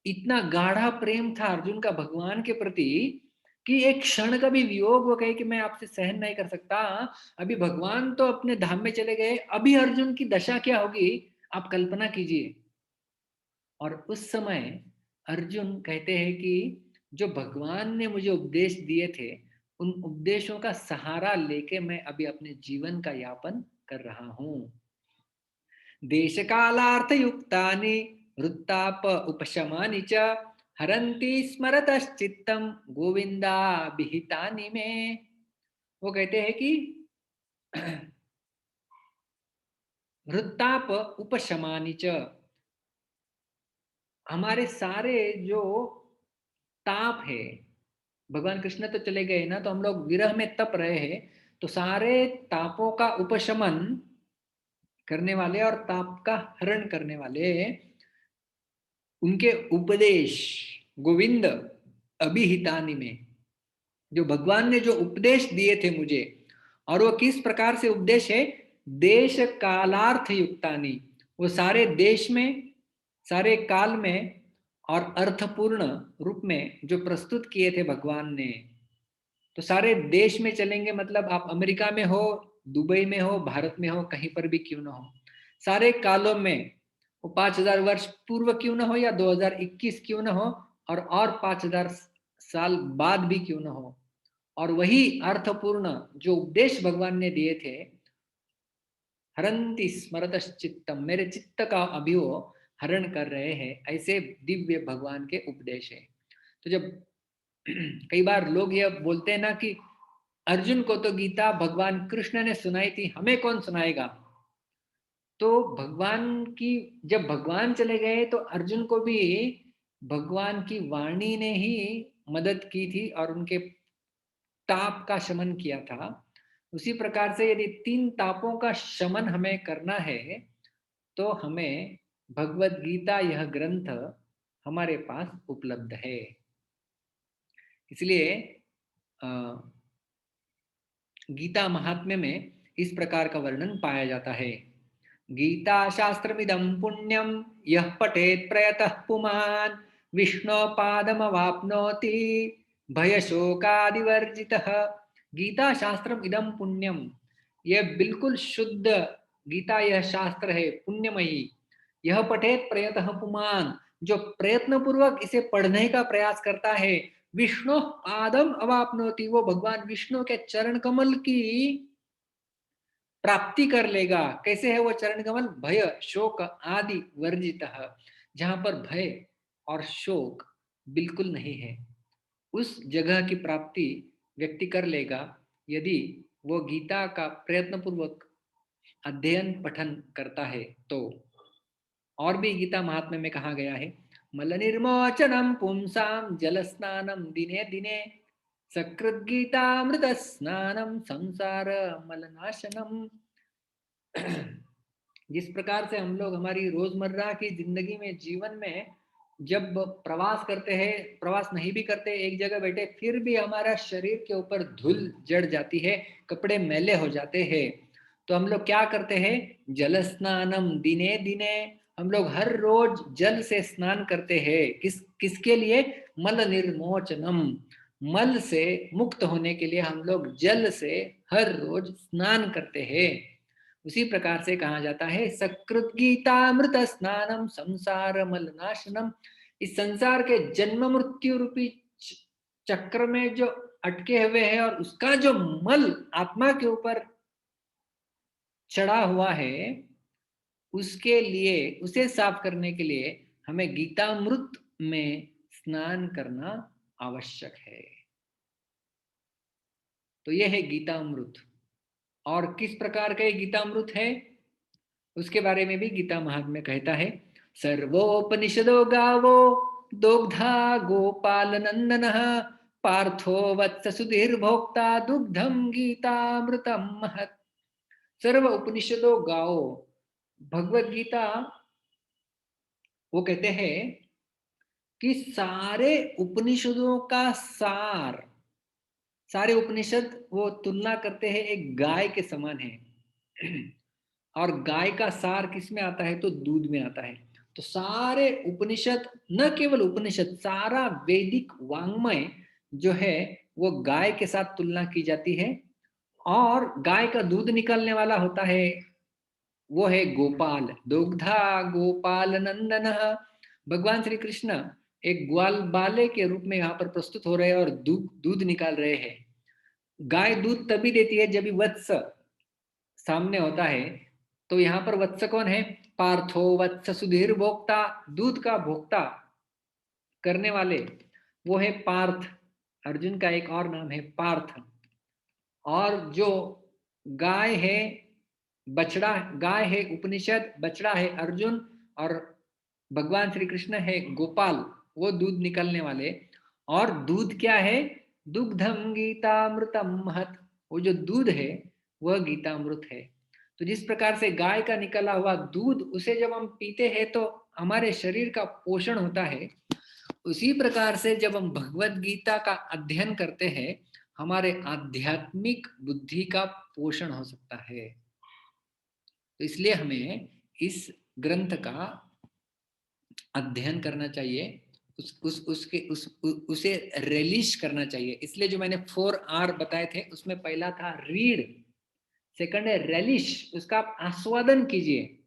Speaker 1: इतना गाढ़ा प्रेम था अर्जुन का भगवान के प्रति कि एक क्षण का भी वियोग वो कहे कि मैं आपसे सहन नहीं कर सकता। अभी भगवान तो अपने धाम में चले गए, अभी अर्जुन की दशा क्या होगी आप कल्पना कीजिए। और उस समय अर्जुन कहते हैं कि जो भगवान ने मुझे उपदेश दिए थे, उन उपदेशों का सहारा लेके मैं अभी अपने जीवन का यापन कर रहा हूं। देश कालार्थ युक्तानि वृत्ताप उपशमानि च हरन्ति स्मरतश्चित्तम गोविंदा विहितानि में। वो कहते हैं कि वृत्ताप उपशमानि च, हमारे सारे जो ताप है, भगवान कृष्ण तो चले गए ना, तो हम लोग विरह में तप रहे हैं, तो सारे तापों का उपशमन करने वाले और ताप का हरण करने वाले उनके उपदेश गोविंद अभिहितानि में, जो भगवान ने जो उपदेश दिए थे मुझे, और वो किस प्रकार से उपदेश है, देश कालार्थ युक्तानि, वो सारे देश में सारे काल में और अर्थपूर्ण रूप में जो प्रस्तुत किए थे भगवान ने। तो सारे देश में चलेंगे, मतलब आप अमेरिका में हो, दुबई में हो, भारत में हो, कहीं पर भी क्यों ना हो, सारे कालों में, वो 5000 वर्ष पूर्व क्यों ना हो या 2021 क्यों ना हो, और 5000 साल बाद भी क्यों ना हो, और वही अर्थपूर्ण जो उपदेश भगवान ने दिए थे, हरंति स्मरतश्चित्तम, मेरे चित्त का अभी वो हरण कर रहे हैं, ऐसे दिव्य भगवान के उपदेश है। तो जब कई बार लोग ये बोलते हैं ना कि अर्जुन को तो गीता भगवान कृष्ण ने सुनाई थी, हमें कौन सुनाएगा। तो भगवान की, जब भगवान चले गए तो अर्जुन को भी भगवान की वाणी ने ही मदद की थी और उनके ताप का शमन किया था। उसी प्रकार से यदि 3 तापों का शमन हमें करना है, तो हमें भगवत गीता यह ग्रंथ हमारे पास उपलब्ध है। इसलिए गीता महात्म्य में इस प्रकार का वर्णन पाया जाता है। गीता शास्त्रमिदं पुण्यम यः पठेत् प्रयतः पुमान् विष्णोपादमवाप्नोति भयशोकादिवर्जितः। गीता शास्त्रम इदं पुण्यम, यह बिल्कुल शुद्ध गीता, यह शास्त्र है पुण्यमयी। यह पठेत प्रयतः पुमान्, जो प्रयत्न पूर्वक इसे पढ़ने का प्रयास करता है, विष्णु पादम अवाप्नोति, वो भगवान विष्णु के चरण कमल की प्राप्ति कर लेगा। कैसे है वो चरण कमल? भय शोक आदि वर्जित, जहां पर भय और शोक बिल्कुल नहीं है, उस जगह की प्राप्ति व्यक्ति कर लेगा यदि वो गीता का प्रयत्न पूर्वक अध्ययन पठन करता है तो। और भी गीता महात्म्य में कहा गया है, मल निर्मोचनम पुंसाम जल स्नानम दिने दिने सकृत गीतामृत स्नानम संसार मलनाशनम। जिस प्रकार से हम लोग हमारी रोजमर्रा की जिंदगी में, जीवन में जब प्रवास करते हैं, प्रवास नहीं भी करते, एक जगह बैठे, फिर भी हमारा शरीर के ऊपर धूल जड़ जाती है, कपड़े मैले हो जाते हैं, तो हम लोग क्या करते हैं? जल स्नानम दिने दिने, हम लोग हर रोज जल से स्नान करते हैं। किसके लिए? मल निर्मोचनम, मल से मुक्त होने के लिए हम लोग जल से हर रोज स्नान करते हैं। उसी प्रकार से कहा जाता है सकृत गीतामृत स्नानम संसार मलनाशनम। इस संसार के जन्म मृत्यु रूपी चक्र में जो अटके हुए हैं और उसका जो मल आत्मा के ऊपर चढ़ा हुआ है, उसके लिए, उसे साफ करने के लिए हमें गीतामृत में स्नान करना आवश्यक है। तो यह है गीतामृत। और किस प्रकार का गीतामृत है उसके बारे में भी गीता महात्म्य कहता है, सर्वोपनिषदो गावो दोग्धा गोपाल नंदन पार्थो वत्स सुधीर्भोक्ता दुग्धम गीतामृतम महत्। सर्व उपनिषदों गाओ, भगवत गीता वो कहते हैं कि सारे उपनिषदों का सार, सारे उपनिषद वो तुलना करते हैं एक गाय के समान है। और गाय का सार किस में आता है? तो दूध में आता है। तो सारे उपनिषद, न केवल उपनिषद, सारा वैदिक वांग्मय जो है वो गाय के साथ तुलना की जाती है। और गाय का दूध निकलने वाला होता है वो है गोपाल, दुग्धा गोपाल नंदन। भगवान श्री कृष्ण एक ग्वाल बाले के रूप में यहाँ पर प्रस्तुत हो रहे हैं और दूध निकाल रहे हैं। गाय दूध तभी देती है जब वत्स सामने होता है। तो यहाँ पर वत्स कौन है? पार्थो वत्स सुधीर भोक्ता, दूध का भोक्ता करने वाले वो है पार्थ। अर्जुन का एक और नाम है पार्थ। और जो गाय है बछड़ा, गाय है उपनिषद, बछड़ा है अर्जुन, और भगवान श्री कृष्ण है गोपाल, वो दूध निकलने वाले। और दूध क्या है? दुग्धम गीतामृतम महत्, वो जो दूध है वह गीतामृत है। तो जिस प्रकार से गाय का निकला हुआ दूध, उसे जब हम पीते हैं तो हमारे शरीर का पोषण होता है, उसी प्रकार से जब हम भगवत गीता का अध्ययन करते हैं, हमारे आध्यात्मिक बुद्धि का पोषण हो सकता है। तो इसलिए हमें इस ग्रंथ का अध्ययन करना चाहिए, उसे रिलीज करना चाहिए। इसलिए जो मैंने 4R बताए थे उसमें पहला था रीड, सेकंड है रेलिश, उसका आप आस्वादन कीजिए।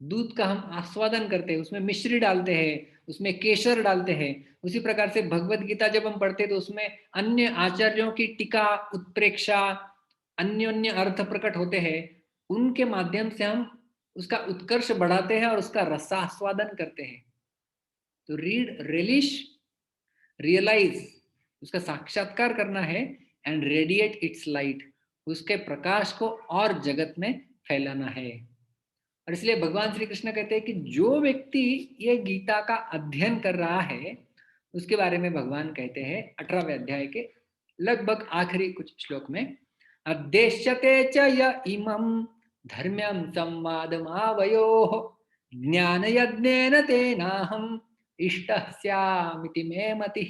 Speaker 1: दूध का हम आस्वादन करते हैं, उसमें मिश्री डालते हैं, उसमें केसर डालते हैं। उसी प्रकार से भगवत गीता जब हम पढ़ते हैं तो उसमें अन्य आचार्यों की टीका, उत्प्रेक्षा, अन्योन्य अर्थ प्रकट होते हैं। उनके माध्यम से हम उसका उत्कर्ष बढ़ाते हैं और उसका रसास्वादन करते हैं। तो रीड, रिलिश, रियलाइज, उसका साक्षात्कार करना है, एंड रेडिएट इट्स लाइट, उसके प्रकाश को और जगत में फैलाना है। और इसलिए भगवान श्री कृष्ण कहते हैं कि जो व्यक्ति ये गीता का अध्ययन कर रहा है, उसके बारे में भगवान कहते हैं 18वें अध्याय के लगभग आखिरी कुछ श्लोक में, अद्देश्यते च य इमं धर्म्यं संवादमावयोः ज्ञान यज्ञेन तेनाहम् इष्टः स्यामिति मे मतिः।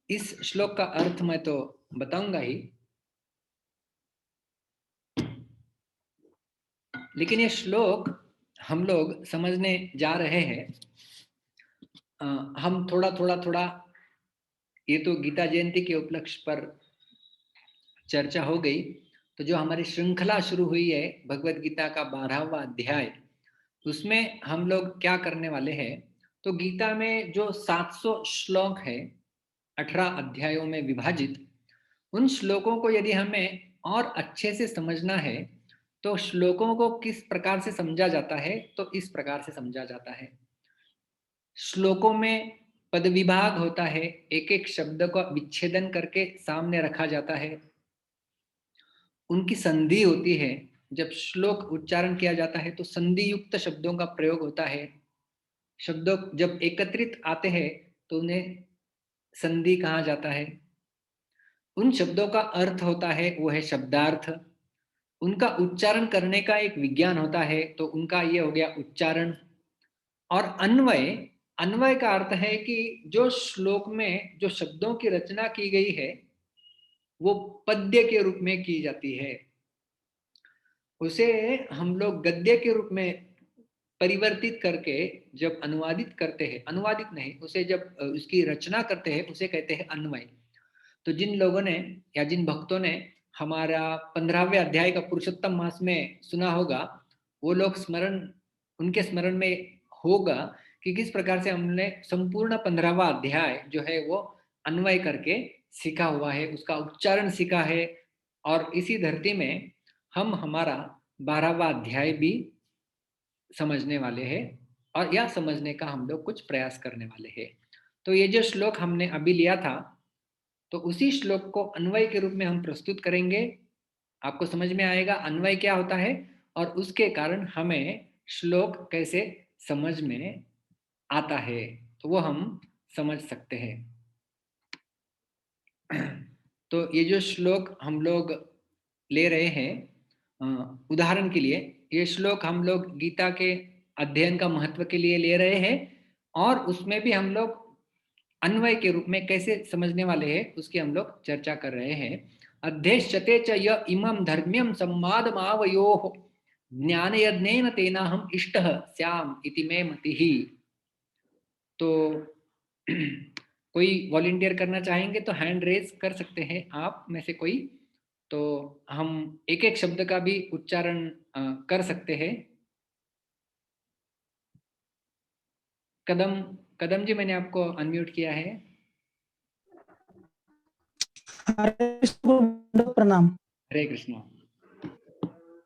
Speaker 1: इस श्लोक का अर्थ मैं तो बताऊंगा ही, लेकिन ये श्लोक हम लोग समझने जा रहे हैं। हम थोड़ा, ये तो गीता जयंती के उपलक्ष्य पर चर्चा हो गई। तो जो हमारी श्रृंखला शुरू हुई है भगवत गीता का 12वां अध्याय, उसमें हम लोग क्या करने वाले हैं। तो गीता में जो 700 श्लोक है 18 अध्यायों में विभाजित, उन श्लोकों को यदि हमें और अच्छे से समझना है तो श्लोकों को किस प्रकार से समझा जाता है, तो इस प्रकार से समझा जाता है। श्लोकों में पद विभाग होता है, एक एक शब्द का विच्छेदन करके सामने रखा जाता है। उनकी संधि होती है, जब श्लोक उच्चारण किया जाता है तो संधि युक्त शब्दों का प्रयोग होता है। शब्दों जब एकत्रित आते हैं तो उन्हें संधि कहा जाता है। उन शब्दों का अर्थ होता है, वो है शब्दार्थ। उनका उच्चारण करने का एक विज्ञान होता है, तो उनका ये हो गया उच्चारण। और अन्वय, अन्वय का अर्थ है कि जो श्लोक में जो शब्दों की रचना की गई है वो पद्य के रूप में की जाती है, उसे हम लोग गद्य के रूप में परिवर्तित करके जब अनुवादित करते हैं, अनुवादित नहीं, उसे जब उसकी रचना करते हैं उसे कहते हैं अन्वय। तो जिन लोगों ने या जिन भक्तों ने हमारा 15वें अध्याय का पुरुषोत्तम मास में सुना होगा, वो लोग स्मरण, उनके स्मरण में होगा कि किस प्रकार से हमने संपूर्ण 15वां अध्याय जो है वो अन्वय करके सीखा हुआ है, उसका उच्चारण सीखा है। और इसी धरती में हम हमारा 12वां अध्याय भी समझने वाले हैं, और यह समझने का हम लोग कुछ प्रयास करने वाले हैं। तो ये जो श्लोक हमने अभी लिया था, तो उसी श्लोक को अन्वय के रूप में हम प्रस्तुत करेंगे। आपको समझ में आएगा अन्वय क्या होता है, और उसके कारण हमें श्लोक कैसे समझ में आता है, तो वो हम समझ सकते हैं। तो ये जो श्लोक हम लोग ले रहे हैं, उदाहरण के लिए ये श्लोक हम लोग गीता के अध्ययन का महत्व के लिए ले रहे हैं, और उसमें भी हम लोग अन्वय के रूप में कैसे समझने वाले हैं उसकी हम लोग चर्चा कर रहे हैं। अध्यक्षते च य इमं धर्म्यं संवादमावयोः ज्ञान यज्ञेन तेना हम इष्टः स्याम इति मे मतिः। तो कोई वॉलंटियर करना चाहेंगे तो हैंड रेज कर सकते हैं आप में से कोई, तो हम एक एक शब्द का भी उच्चारण कर सकते हैं। कदम, कदम जी मैंने आपको अनम्यूट किया है।
Speaker 2: प्रणाम।
Speaker 1: हरे कृष्णा।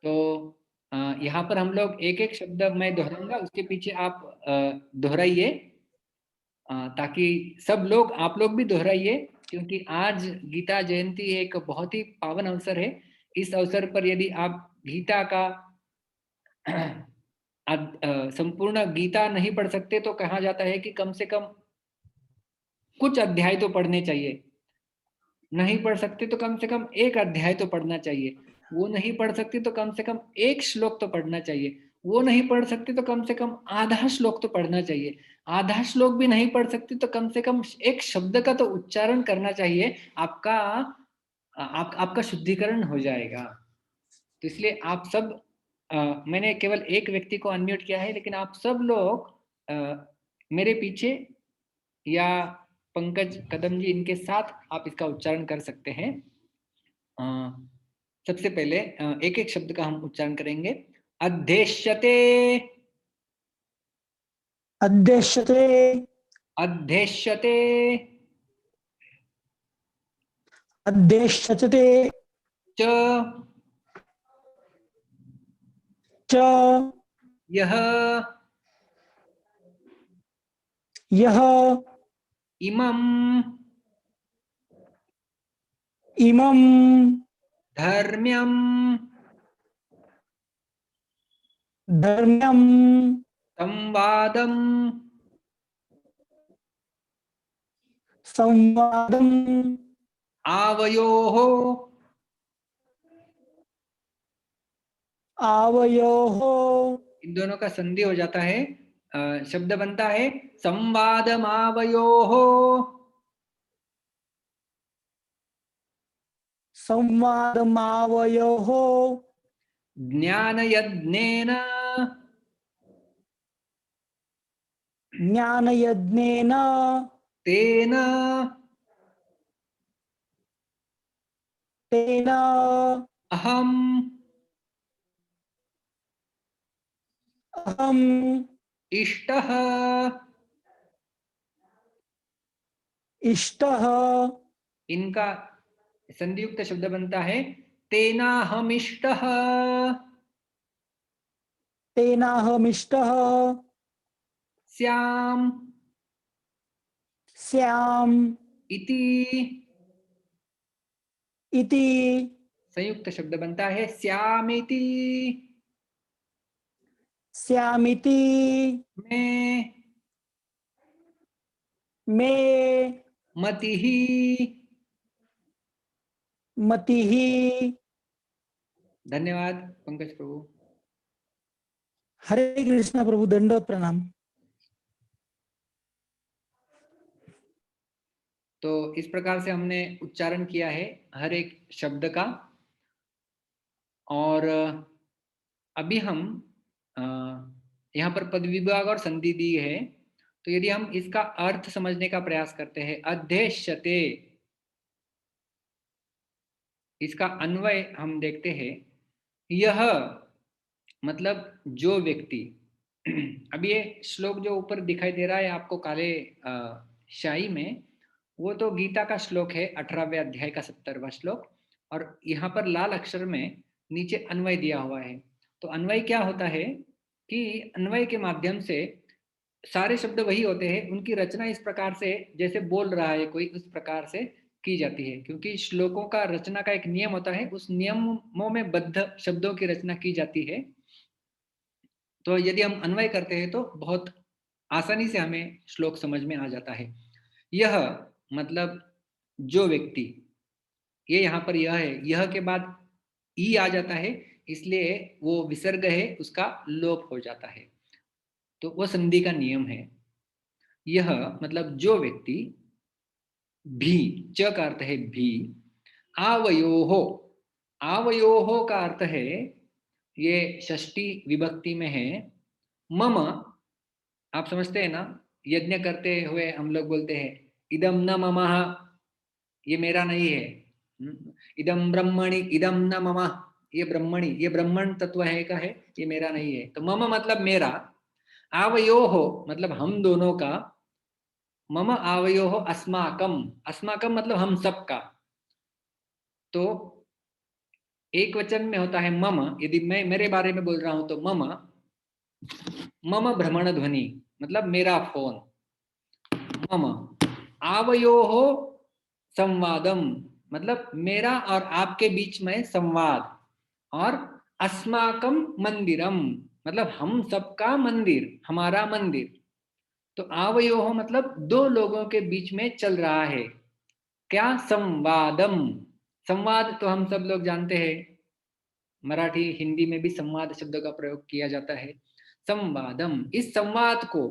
Speaker 1: तो यहाँ पर हम लोग एक एक शब्द मैं दोहराऊंगा, उसके पीछे आप दोहराइए, ताकि सब लोग, आप लोग भी दोहराइए, क्योंकि आज गीता जयंती एक बहुत ही पावन अवसर है। इस अवसर पर यदि आप गीता का संपूर्ण गीता नहीं पढ़ सकते तो कहा जाता है कि कम से कम कुछ अध्याय तो पढ़ने चाहिए। नहीं पढ़ सकते तो कम से कम एक अध्याय तो पढ़ना चाहिए। वो नहीं पढ़ सकते तो कम से कम एक श्लोक तो पढ़ना चाहिए। वो नहीं पढ़ सकते तो कम से कम आधा श्लोक तो पढ़ना चाहिए। आधा श्लोक भी नहीं पढ़ सकते तो कम से कम एक शब्द का तो उच्चारण करना चाहिए। आपका शुद्धिकरण हो जाएगा। तो इसलिए आप सब, मैंने केवल एक व्यक्ति को अनम्यूट किया है, लेकिन आप सब लोग मेरे पीछे या पंकज, कदम जी, इनके साथ आप इसका उच्चारण कर सकते हैं। अ, सबसे पहले एक एक शब्द का हम उच्चारण करेंगे। अध्येष्यते,
Speaker 2: अध्यक्षते,
Speaker 1: अध्येष्यते,
Speaker 2: अध्यक्षते
Speaker 1: च,
Speaker 2: च,
Speaker 1: यह,
Speaker 2: यह,
Speaker 1: इमं,
Speaker 2: इमं,
Speaker 1: धर्म्यं,
Speaker 2: धर्म्यं,
Speaker 1: संवादं,
Speaker 2: संवादं,
Speaker 1: आवयोः,
Speaker 2: आवयोः,
Speaker 1: इन दोनों का संधि हो जाता है, शब्द बनता है संवादमावयोः।
Speaker 2: संवादमावयोः
Speaker 1: ज्ञानयज्ञेन
Speaker 2: ज्ञानयज्ञेन
Speaker 1: तेन
Speaker 2: तेन
Speaker 1: अहम
Speaker 2: अहम्
Speaker 1: इष्टः
Speaker 2: इष्टः
Speaker 1: इनका संधियुक्त शब्द बनता है तेनाहमिष्टः
Speaker 2: तेनाहमिष्टः
Speaker 1: स्याम
Speaker 2: स्याम्
Speaker 1: इति
Speaker 2: इति
Speaker 1: संयुक्त शब्द बनता है श्यामिति
Speaker 2: स्यामिति
Speaker 1: में
Speaker 2: मे
Speaker 1: मतिः
Speaker 2: मतिः।
Speaker 1: धन्यवाद पंकज प्रभु।
Speaker 2: हरे कृष्ण प्रभु, दंडवत प्रणाम।
Speaker 1: तो इस प्रकार से हमने उच्चारण किया है हर एक शब्द का। और अभी हम यहाँ पर पद विभाग और संधि दी है, तो यदि हम इसका अर्थ समझने का प्रयास करते हैं, अध्यक्षते, इसका अन्वय हम देखते हैं। यह मतलब जो व्यक्ति अब ये श्लोक जो ऊपर दिखाई दे रहा है आपको काले शाही में, वो तो गीता का श्लोक है 18वें अध्याय का 70वां श्लोक। और यहाँ पर लाल अक्षर में नीचे अन्वय दिया हुआ है। तो अन्वय क्या होता है कि अन्वय के माध्यम से सारे शब्द वही होते हैं, उनकी रचना इस प्रकार से जैसे बोल रहा है कोई, उस प्रकार से की जाती है। क्योंकि श्लोकों का रचना का एक नियम होता है, उस नियमों में बद्ध शब्दों की रचना की जाती है। तो यदि हम अन्वय करते हैं तो बहुत आसानी से हमें श्लोक समझ में आ जाता है। यह मतलब जो व्यक्ति, ये यहाँ पर यह है, यह के बाद ई आ जाता है, इसलिए वो विसर्ग है उसका लोप हो जाता है। तो वो संधि का नियम है। यह मतलब जो व्यक्ति, भी, च का अर्थ है भी, आवयोहो, आवयोहो का अर्थ है, ये षष्ठी विभक्ति में है। मम, आप समझते हैं ना, यज्ञ करते हुए हम लोग बोलते हैं इदम न ममः, ये मेरा नहीं है। इदम ब्रह्मणि इदम न मम, ये ब्रह्मणि, ये ब्रह्मण तत्व है का है, ये मेरा नहीं है। तो मम मतलब मेरा, आवयोहो मतलब हम दोनों का, मम आवयोहो अस्माकम, अस्माकम मतलब हम सब का। तो एक वचन में होता है मम, यदि मैं मेरे बारे में बोल रहा हूं तो मम, मम भ्रमण ध्वनि मतलब मेरा फोन, मम आवयोहो संवादम मतलब मेरा और आपके बीच में संवाद, और अस्माकम मंदिरम मतलब हम सबका मंदिर, हमारा मंदिर। तो आवयोहो मतलब दो लोगों के बीच में चल रहा है क्या, संवादम। संवाद तो हम सब लोग जानते हैं, मराठी हिंदी में भी संवाद शब्द का प्रयोग किया जाता है। संवादम, इस संवाद को,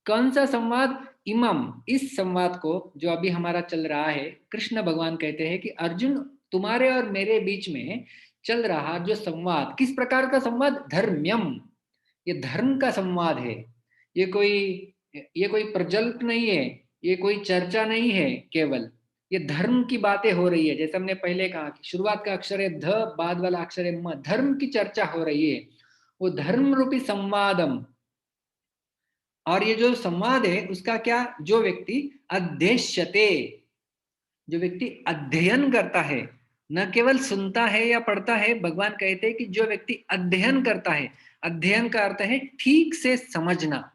Speaker 1: कौन सा संवाद, इमम, इस संवाद को जो अभी हमारा चल रहा है, कृष्ण भगवान कहते हैं कि अर्जुन तुम्हारे और मेरे बीच में चल रहा जो संवाद, किस प्रकार का संवाद, धर्म्यम, ये धर्म का संवाद है। ये कोई ये कोई प्रजल्प नहीं है, ये कोई चर्चा नहीं है केवल, ये धर्म की बातें हो रही है। जैसे हमने पहले कहा कि शुरुआत का अक्षर है ध, बाद वाला अक्षर है म, धर्म की चर्चा हो रही है, वो धर्म रूपी संवादम। और ये जो संवाद है उसका क्या, जो व्यक्ति अध्यक्षते, जो व्यक्ति अध्ययन करता है, न केवल सुनता है या पढ़ता है, भगवान कहते हैं कि जो व्यक्ति अध्ययन करता है, अध्ययन का अर्थ है ठीक से समझना,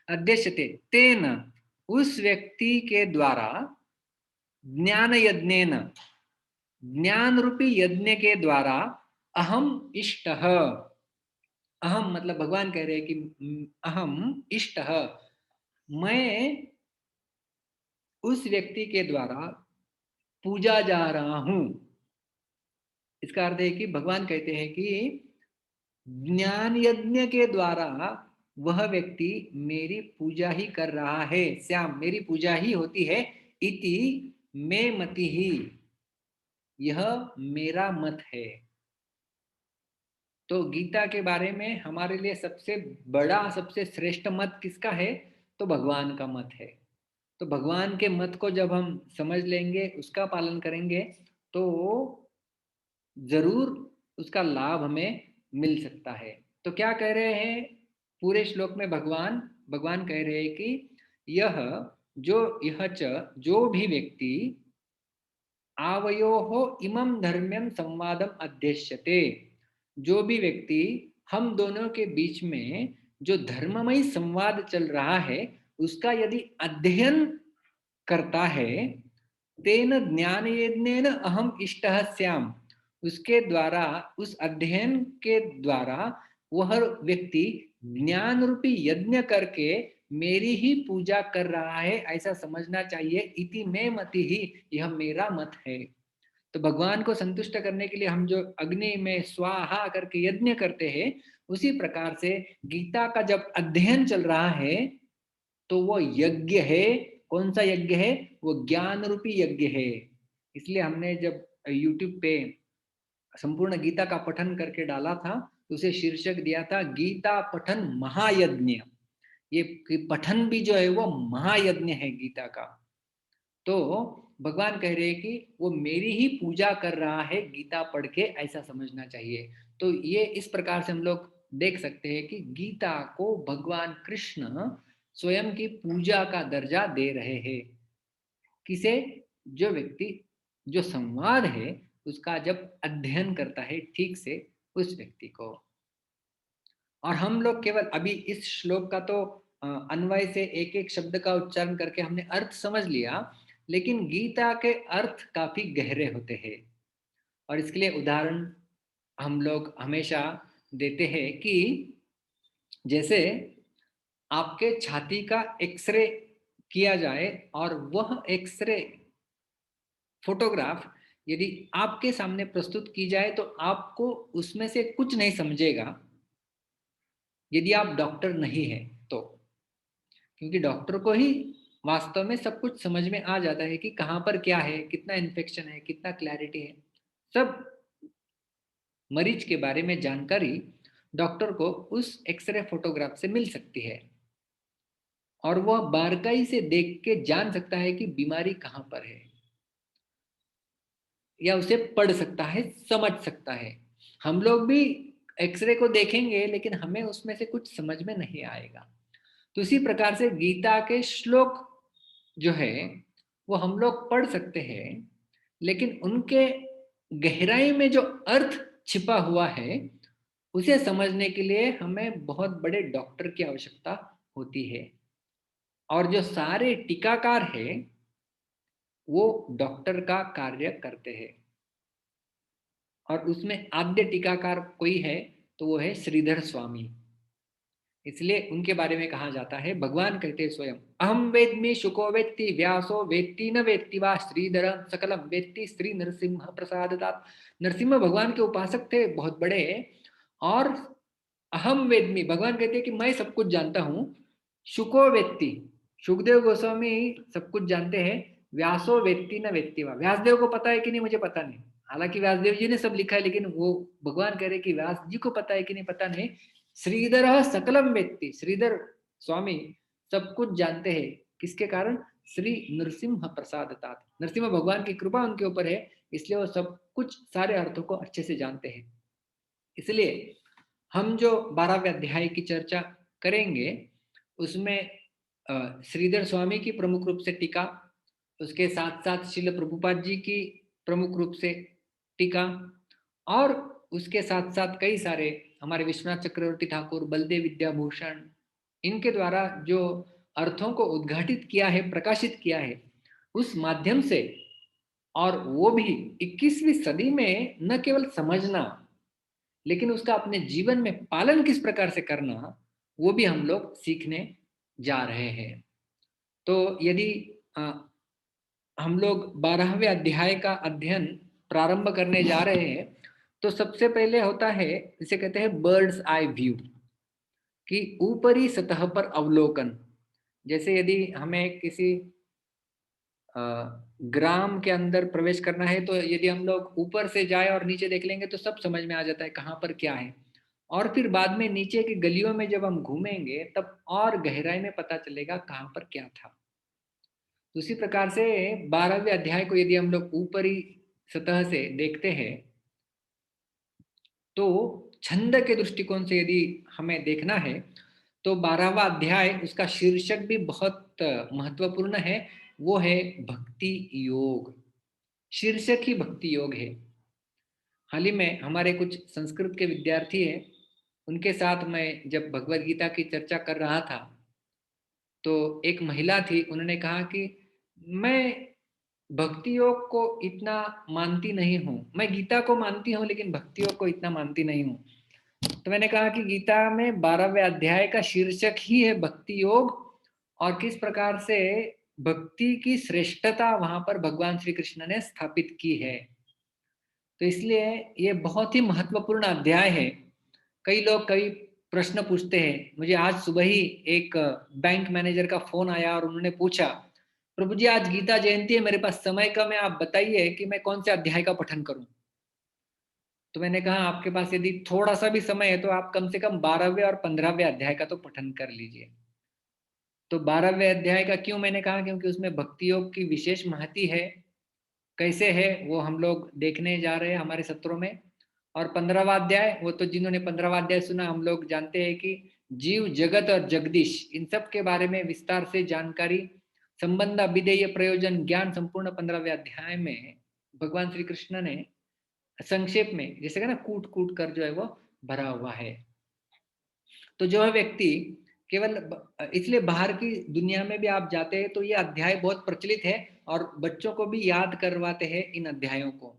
Speaker 1: अध्यक्षते तेन, उस व्यक्ति के द्वारा, ज्ञान यज्ञेन, ज्ञान रूपी यज्ञ के द्वारा, अहम इष्टः, अहम मतलब भगवान कह रहे हैं कि अहम इष्टः, मैं उस व्यक्ति के द्वारा पूजा जा रहा हूं। इसका अर्थ है कि भगवान कहते हैं कि ज्ञान यज्ञ के द्वारा वह व्यक्ति मेरी पूजा ही कर रहा है, श्याम मेरी पूजा ही होती है, इति मे मति ही, यह मेरा मत है। तो गीता के बारे में हमारे लिए सबसे बड़ा, सबसे श्रेष्ठ मत किसका है? तो भगवान का मत है। तो भगवान के मत को जब हम समझ लेंगे, उसका पालन करेंगे, तो जरूर उसका लाभ हमें मिल सकता है। तो क्या कह रहे हैं पूरे श्लोक में? भगवान भगवान कह रहे हैं कि यह यह जो भी व्यक्ति आवयोः इमं धर्म्यम संवादम अध्यस्यते, जो भी व्यक्ति हम दोनों के बीच में जो धर्ममय संवाद चल रहा है उसका यदि अध्ययन करता है, तेन ज्ञान यज्ञेन अहम इष्टः स्याम, उसके द्वारा, उस अध्ययन के द्वारा वह व्यक्ति ज्ञान रूपी यज्ञ करके मेरी ही पूजा कर रहा है, ऐसा समझना चाहिए। इति में मति ही, यह मेरा मत है। तो भगवान को संतुष्ट करने के लिए हम जो अग्नि में स्वाहा करके यज्ञ करते हैं, उसी प्रकार से गीता का जब अध्ययन चल रहा है तो वो यज्ञ है। कौन सा यज्ञ है? वो ज्ञान रूपी यज्ञ है। इसलिए हमने जब YouTube पे संपूर्ण गीता का पठन करके डाला था तो उसे शीर्षक दिया था गीता पठन महायज्ञ। ये पठन भी जो है वो महायज्ञ है गीता का। तो भगवान कह रहे हैं कि वो मेरी ही पूजा कर रहा है गीता पढ़ के, ऐसा समझना चाहिए। तो ये इस प्रकार से हम लोग देख सकते हैं कि गीता को भगवान कृष्ण स्वयं की पूजा का दर्जा दे रहे हैं। किसे? जो व्यक्ति जो संवाद है उसका जब अध्ययन करता है ठीक से, उस व्यक्ति को। और हम लोग केवल अभी इस श्लोक का तो अन्वय से एक एक शब्द का उच्चारण करके हमने अर्थ समझ लिया, लेकिन गीता के अर्थ काफी गहरे होते हैं। और इसके लिए उदाहरण हम लोग हमेशा देते हैं कि जैसे आपके छाती का एक्सरे किया जाए और वह एक्सरे फोटोग्राफ यदि आपके सामने प्रस्तुत की जाए तो आपको उसमें से कुछ नहीं समझेगा, यदि आप डॉक्टर नहीं है तो। क्योंकि डॉक्टर को ही वास्तव में सब कुछ समझ में आ जाता है कि कहाँ पर क्या है, कितना इन्फेक्शन है, कितना क्लैरिटी है, सब मरीज के बारे में जानकारी डॉक्टर को उस एक्सरे फोटोग्राफ से मिल सकती है। और वह बारकाई से देख के जान सकता है कि बीमारी कहाँ पर है, या उसे पढ़ सकता है, समझ सकता है। हम लोग भी एक्सरे को देखेंगे लेकिन हमें उसमें से कुछ समझ में नहीं आएगा। तो इसी प्रकार से गीता के श्लोक जो है वो हम लोग पढ़ सकते हैं, लेकिन उनके गहराई में जो अर्थ छिपा हुआ है उसे समझने के लिए हमें बहुत बड़े डॉक्टर की आवश्यकता होती है। और जो सारे टीकाकार है वो डॉक्टर का कार्य करते हैं। और उसमें आद्य टीकाकार कोई है तो वो है श्रीधर स्वामी। इसलिए उनके बारे में कहा जाता है, भगवान कहते हैं स्वयं, अहम वेद्मि शुको वेत्ति व्यासो वेत्ति न वेत्ति वा श्रीधर सकलम वेत्ति श्री नरसिंह प्रसादतात। नरसिंह भगवान के उपासक थे बहुत बड़े। और अहम वेद्मि, भगवान कहते हैं कि मैं सब कुछ जानता हूँ। शुको वेत्ति, सुखदेव गोस्वामी सब कुछ जानते हैं। व्यासो वेत्ति न वेत्ति वा, व्यासदेव को पता है कि नहीं मुझे पता नहीं। हालांकि व्यासदेव जी ने सब लिखा है, लेकिन वो भगवान कह रहे कि व्यास जी को पता है कि नहीं पता नहीं। श्रीधर सकलम वेत्ति, श्रीधर स्वामी सब कुछ जानते हैं। किसके कारण? श्री नरसिंह प्रसादतात, नरसिंह भगवान की कृपा उनके ऊपर है, इसलिए वो सब कुछ सारे अर्थों को अच्छे से जानते हैं। इसलिए हम जो 12वें अध्याय की चर्चा करेंगे उसमें श्रीधर स्वामी की प्रमुख रूप से टीका, उसके साथ साथ शिल प्रभुपाद जी की प्रमुख रूप से टीका, और उसके साथ साथ कई सारे हमारे विश्वनाथ चक्रवर्ती ठाकुर, बलदेव विद्याभूषण, इनके द्वारा जो अर्थों को उद्घाटित किया है, प्रकाशित किया है उस माध्यम से। और वो भी 21वीं सदी में न केवल समझना, लेकिन उसका अपने जीवन में पालन किस प्रकार से करना, वो भी हम लोग सीखने जा रहे हैं। तो यदि हम लोग 12वें अध्याय का अध्ययन प्रारंभ करने जा रहे हैं तो सबसे पहले होता है, इसे कहते हैं बर्ड्स आई व्यू, कि ऊपरी सतह पर अवलोकन। जैसे यदि हमें किसी अ, ग्राम के अंदर प्रवेश करना है तो यदि हम लोग ऊपर से जाए और नीचे देख लेंगे तो सब समझ में आ जाता है कहाँ पर क्या है। और फिर बाद में नीचे की गलियों में जब हम घूमेंगे तब और गहराई में पता चलेगा कहाँ पर क्या था। तो उसी प्रकार से 12वें अध्याय को यदि हम लोग ऊपरी सतह से देखते हैं तो छंद के दृष्टिकोण से यदि हमें देखना है तो 12वां अध्याय उसका शीर्षक भी बहुत महत्वपूर्ण है। वो है भक्ति योग। शीर्षक ही भक्ति योग है। हाल ही में हमारे कुछ संस्कृत के विद्यार्थी हैं, उनके साथ मैं जब भगवत गीता की चर्चा कर रहा था तो एक महिला थी, उन्होंने कहा कि मैं भक्ति योग को इतना मानती नहीं हूँ, मैं गीता को मानती हूँ लेकिन भक्ति योग को इतना मानती नहीं हूँ। तो मैंने कहा कि गीता में 12वें अध्याय का शीर्षक ही है भक्ति योग, और किस प्रकार से भक्ति की श्रेष्ठता वहां पर भगवान श्री कृष्ण ने स्थापित की है। तो इसलिए ये बहुत ही महत्वपूर्ण अध्याय है। कई प्रश्न पूछते हैं। मुझे आज सुबह ही एक बैंक मैनेजर का फोन आया और उन्होंने पूछा, प्रभु जी आज गीता जयंती है, मेरे पास समय कम है, आप बताइए कि मैं कौन से अध्याय का पठन करूं। तो मैंने कहा आपके पास यदि थोड़ा सा भी समय है तो आप कम से कम 12वें और 15वें अध्याय का तो पठन कर लीजिए। तो 12वें अध्याय का क्यों मैंने कहा, क्योंकि उसमें भक्ति योग की विशेष महती है। कैसे है वो हम लोग देखने जा रहे हैं हमारे सत्रों में। और 15वां अध्याय, वो तो जिन्होंने 15वां अध्याय सुना हम लोग जानते हैं कि जीव जगत और जगदीश इन सब के बारे में विस्तार से जानकारी, संबंध अभिधेय प्रयोजन ज्ञान संपूर्ण 15वें अध्याय में भगवान श्री कृष्ण ने संक्षेप में जैसे ना कूट कूट कर जो है वो भरा हुआ है। तो जो है व्यक्ति केवल इसलिए बाहर की दुनिया में भी आप जाते हैं तो ये अध्याय बहुत प्रचलित है और बच्चों को भी याद करवाते हैं इन अध्यायों को।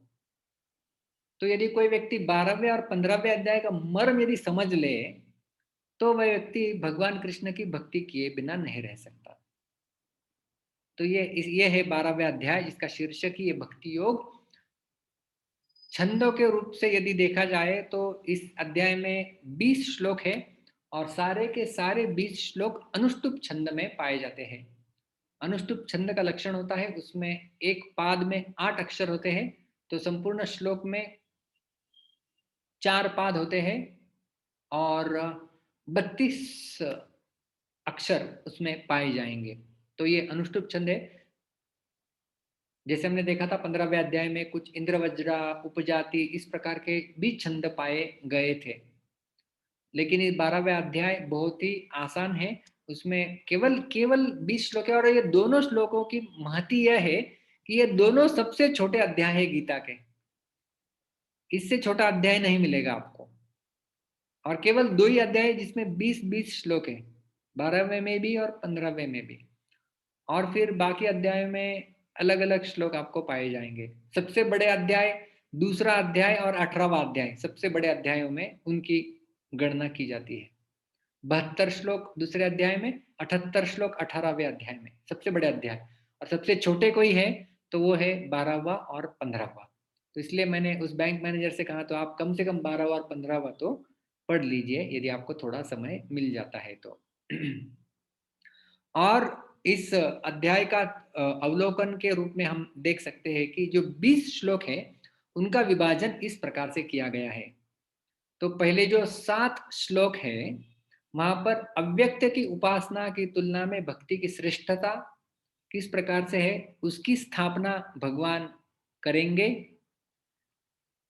Speaker 1: तो यदि कोई व्यक्ति 12वें और 15वें अध्याय का मर्म यदि समझ ले तो वह व्यक्ति भगवान कृष्ण की भक्ति किए बिना नहीं रह सकता। तो ये है 12वें अध्याय जिसका शीर्षक ही है भक्ति योग। छंदों के रूप से यदि देखा जाए तो इस अध्याय में 20 श्लोक है और सारे के सारे 20 श्लोक अनुष्टुप छंद में पाए जाते हैं। अनुष्टुप छंद का लक्षण होता है उसमें एक पाद में 8 अक्षर होते हैं, तो संपूर्ण श्लोक में 4 पाद होते हैं और 32 अक्षर उसमें पाए जाएंगे। तो ये अनुष्टुप छंद है। जैसे हमने देखा था 15वें अध्याय में कुछ इंद्र वज्रा उपजाति इस प्रकार के भी छंद पाए गए थे, लेकिन ये 12वें अध्याय बहुत ही आसान है। उसमें केवल केवल 20 श्लोक है और ये दोनों श्लोकों की महती यह है कि ये दोनों सबसे छोटे अध्याय है गीता के। इससे छोटा अध्याय नहीं मिलेगा आपको। और केवल दो ही अध्याय है जिसमें 20-20 श्लोक है, 12वें में भी और 15वें में भी। और फिर बाकी अध्याय में अलग अलग श्लोक आपको पाए जाएंगे। सबसे बड़े अध्याय दूसरा अध्याय और 18वां अध्याय सबसे बड़े अध्यायों में उनकी गणना की जाती है। 72 श्लोक दूसरे अध्याय में, 78 श्लोक 18वें अध्याय में सबसे बड़े अध्याय। और सबसे छोटे कोई है तो वो है 12वां और 15वां। तो इसलिए मैंने उस बैंक मैनेजर से कहा तो आप कम से कम 12वां और 15वां तो पढ़ लीजिए यदि आपको थोड़ा समय मिल जाता है तो। और इस अध्याय का अवलोकन के रूप में हम देख सकते हैं कि जो 20 श्लोक है उनका विभाजन इस प्रकार से किया गया है। तो पहले जो 7 श्लोक है वहां पर अव्यक्त की उपासना की तुलना में भक्ति की श्रेष्ठता किस प्रकार से है उसकी स्थापना भगवान करेंगे।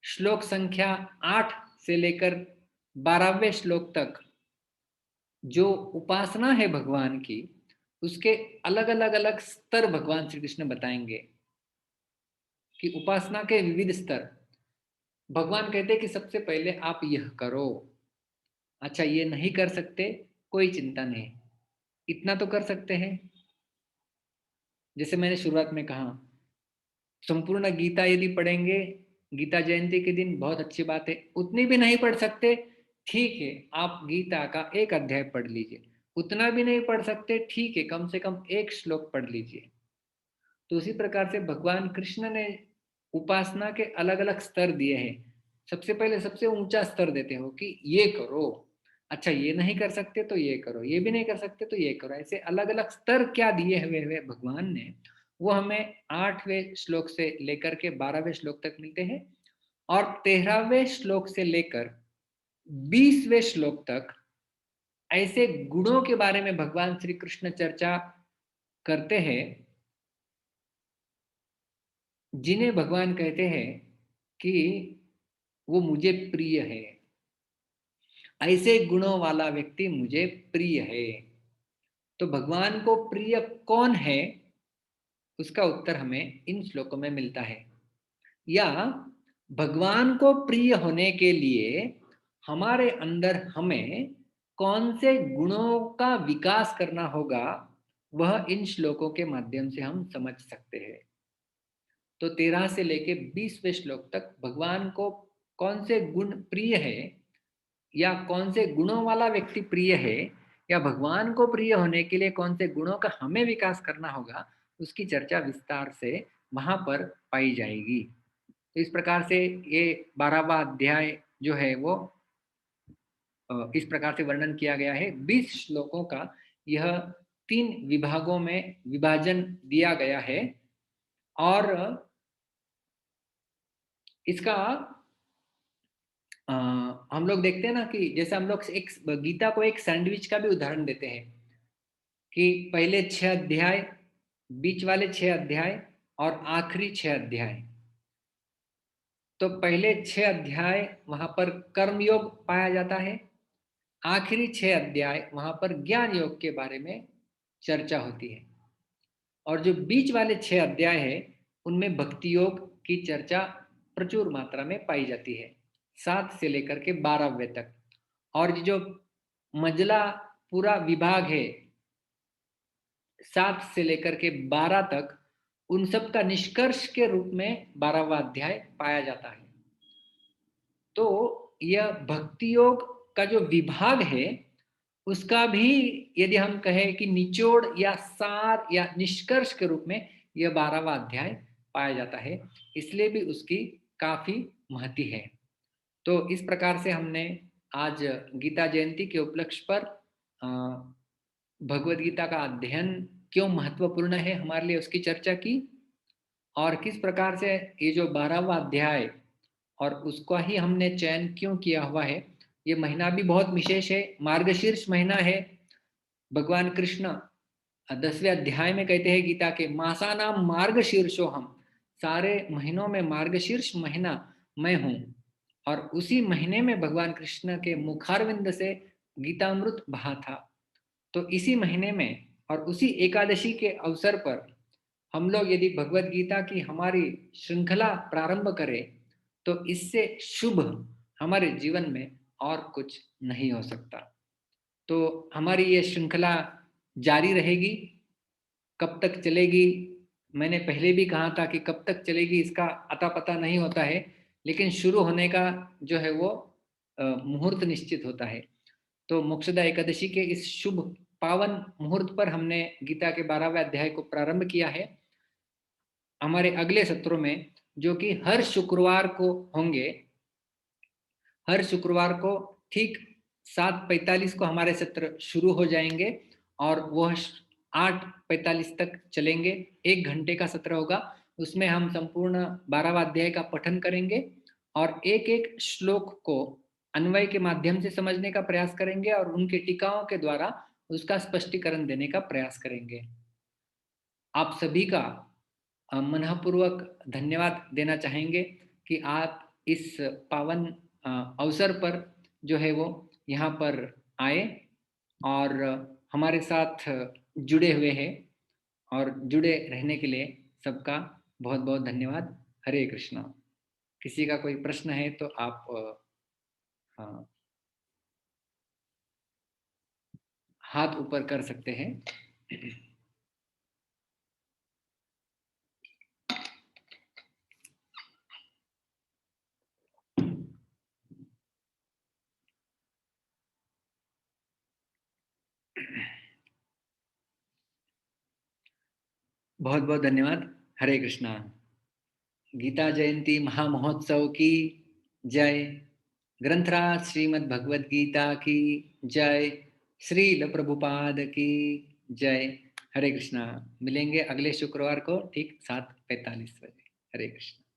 Speaker 1: श्लोक संख्या 8 से लेकर 12वें श्लोक तक जो उपासना है भगवान की उसके अलग अलग अलग स्तर भगवान श्री कृष्ण बताएंगे कि उपासना के विविध स्तर। भगवान कहते हैं कि सबसे पहले आप यह करो। अच्छा ये नहीं कर सकते, कोई चिंता नहीं, इतना तो कर सकते हैं। जैसे मैंने शुरुआत में कहा संपूर्ण गीता यदि पढ़ेंगे गीता जयंती के दिन बहुत अच्छी बात है। उतनी भी नहीं पढ़ सकते, ठीक है, आप गीता का एक अध्याय पढ़ लीजिए। उतना भी नहीं पढ़ सकते, ठीक है, कम से कम एक श्लोक पढ़ लीजिए। तो उसी प्रकार से भगवान कृष्ण ने उपासना के अलग अलग स्तर दिए हैं। सबसे पहले सबसे ऊंचा स्तर देते हो कि ये करो। अच्छा ये नहीं कर सकते तो ये करो, ये भी नहीं कर सकते तो ये करो। ऐसे अलग अलग स्तर क्या दिए हुए भगवान ने, वो हमें 8वें श्लोक से लेकर के 12वें श्लोक तक मिलते हैं और 13वें श्लोक से लेकर 20वें श्लोक तक ऐसे गुणों के बारे में भगवान श्री कृष्ण चर्चा करते हैं जिन्हें भगवान कहते हैं कि वो मुझे प्रिय है। ऐसे गुणों वाला व्यक्ति मुझे प्रिय है। तो भगवान को प्रिय कौन है, उसका उत्तर हमें इन श्लोकों में मिलता है। या भगवान को प्रिय होने के लिए हमारे अंदर हमें कौन से गुणों का विकास करना होगा, वह इन श्लोकों के माध्यम से हम समझ सकते हैं। तो 13 से लेके 20वें श्लोक तक भगवान को कौन से गुण प्रिय है या कौन से गुणों वाला व्यक्ति प्रिय है या भगवान को प्रिय होने के लिए कौन से गुणों का हमें विकास करना होगा, उसकी चर्चा विस्तार से वहां पर पाई जाएगी। तो इस प्रकार से ये 12वां अध्याय जो है वो इस प्रकार से वर्णन किया गया है। 20 श्लोकों का यह 3 विभागों में विभाजन दिया गया है और इसका हम लोग देखते हैं ना कि जैसे हम लोग एक गीता को एक सैंडविच का भी उदाहरण देते हैं कि पहले 6 अध्याय, बीच वाले 6 अध्याय और आखिरी 6 अध्याय। तो पहले 6 अध्याय वहां पर कर्म योग पाया जाता है, आखिरी 6 अध्याय वहां पर ज्ञान योग के बारे में चर्चा होती है और जो बीच वाले 6 अध्याय है उनमें भक्ति योग की चर्चा प्रचुर मात्रा में पाई जाती है, 7 से लेकर के 12वें तक। और जो मजला पूरा विभाग है 7 से लेकर के 12 तक, उन सब का निष्कर्ष के रूप में 12वां अध्याय पाया जाता है। तो यह भक्ति योग का जो विभाग है उसका भी यदि हम कहें कि निचोड़ या सार या निष्कर्ष के रूप में यह 12वां अध्याय पाया जाता है, इसलिए भी उसकी काफी महती है। तो इस प्रकार से हमने आज गीता जयंती के उपलक्ष्य पर भगवद गीता का अध्ययन क्यों महत्वपूर्ण है हमारे लिए उसकी चर्चा की और किस प्रकार से ये जो 12वां अध्याय और उसका ही हमने चयन क्यों किया हुआ है। ये महीना भी बहुत विशेष है, मार्गशीर्ष महीना है। भगवान कृष्ण 10वें अध्याय में कहते हैं गीता के, मासानाम मार्गशीर्षो हम, सारे महीनों में मार्गशीर्ष महीना मैं हूँ। और उसी महीने में भगवान कृष्ण के मुखारविंद से गीतामृत बहा था। तो इसी महीने में और उसी एकादशी के अवसर पर हम लोग यदि भगवत गीता की हमारी श्रृंखला प्रारंभ करें तो इससे शुभ हमारे जीवन में और कुछ नहीं हो सकता। तो हमारी ये श्रृंखला जारी रहेगी। कब तक चलेगी, मैंने पहले भी कहा था कि कब तक चलेगी इसका अता पता नहीं होता है, लेकिन शुरू होने का जो है वो मुहूर्त निश्चित होता है। तो मोक्षदा एकादशी के इस शुभ पावन मुहूर्त पर हमने गीता के 12वें अध्याय को प्रारंभ किया है। हमारे अगले सत्रों में जो कि हर शुक्रवार को होंगे, हर शुक्रवार को ठीक 7:45 को हमारे सत्र शुरू हो जाएंगे और वह 8:45 तक चलेंगे। 1 घंटे का सत्र होगा, उसमें हम संपूर्ण 12वां अध्याय का पठन करेंगे और एक एक श्लोक को अन्वय के माध्यम से समझने का प्रयास करेंगे और उनके टीकाओं के द्वारा उसका स्पष्टीकरण देने का प्रयास करेंगे। आप सभी का मनःपूर्वक धन्यवाद देना चाहेंगे कि आप इस पावन अवसर पर जो है वो यहाँ पर आए और हमारे साथ जुड़े हुए हैं और जुड़े रहने के लिए सबका बहुत बहुत धन्यवाद। हरे कृष्णा। किसी का कोई प्रश्न है तो आप हाथ ऊपर कर सकते हैं। बहुत बहुत धन्यवाद। हरे कृष्णा। गीता जयंती महामहोत्सव की जय। ग्रंथराज श्रीमद् भगवद गीता की जय। श्रील प्रभुपाद की जय। हरे कृष्णा। मिलेंगे अगले शुक्रवार को ठीक 7:45 बजे। हरे कृष्ण।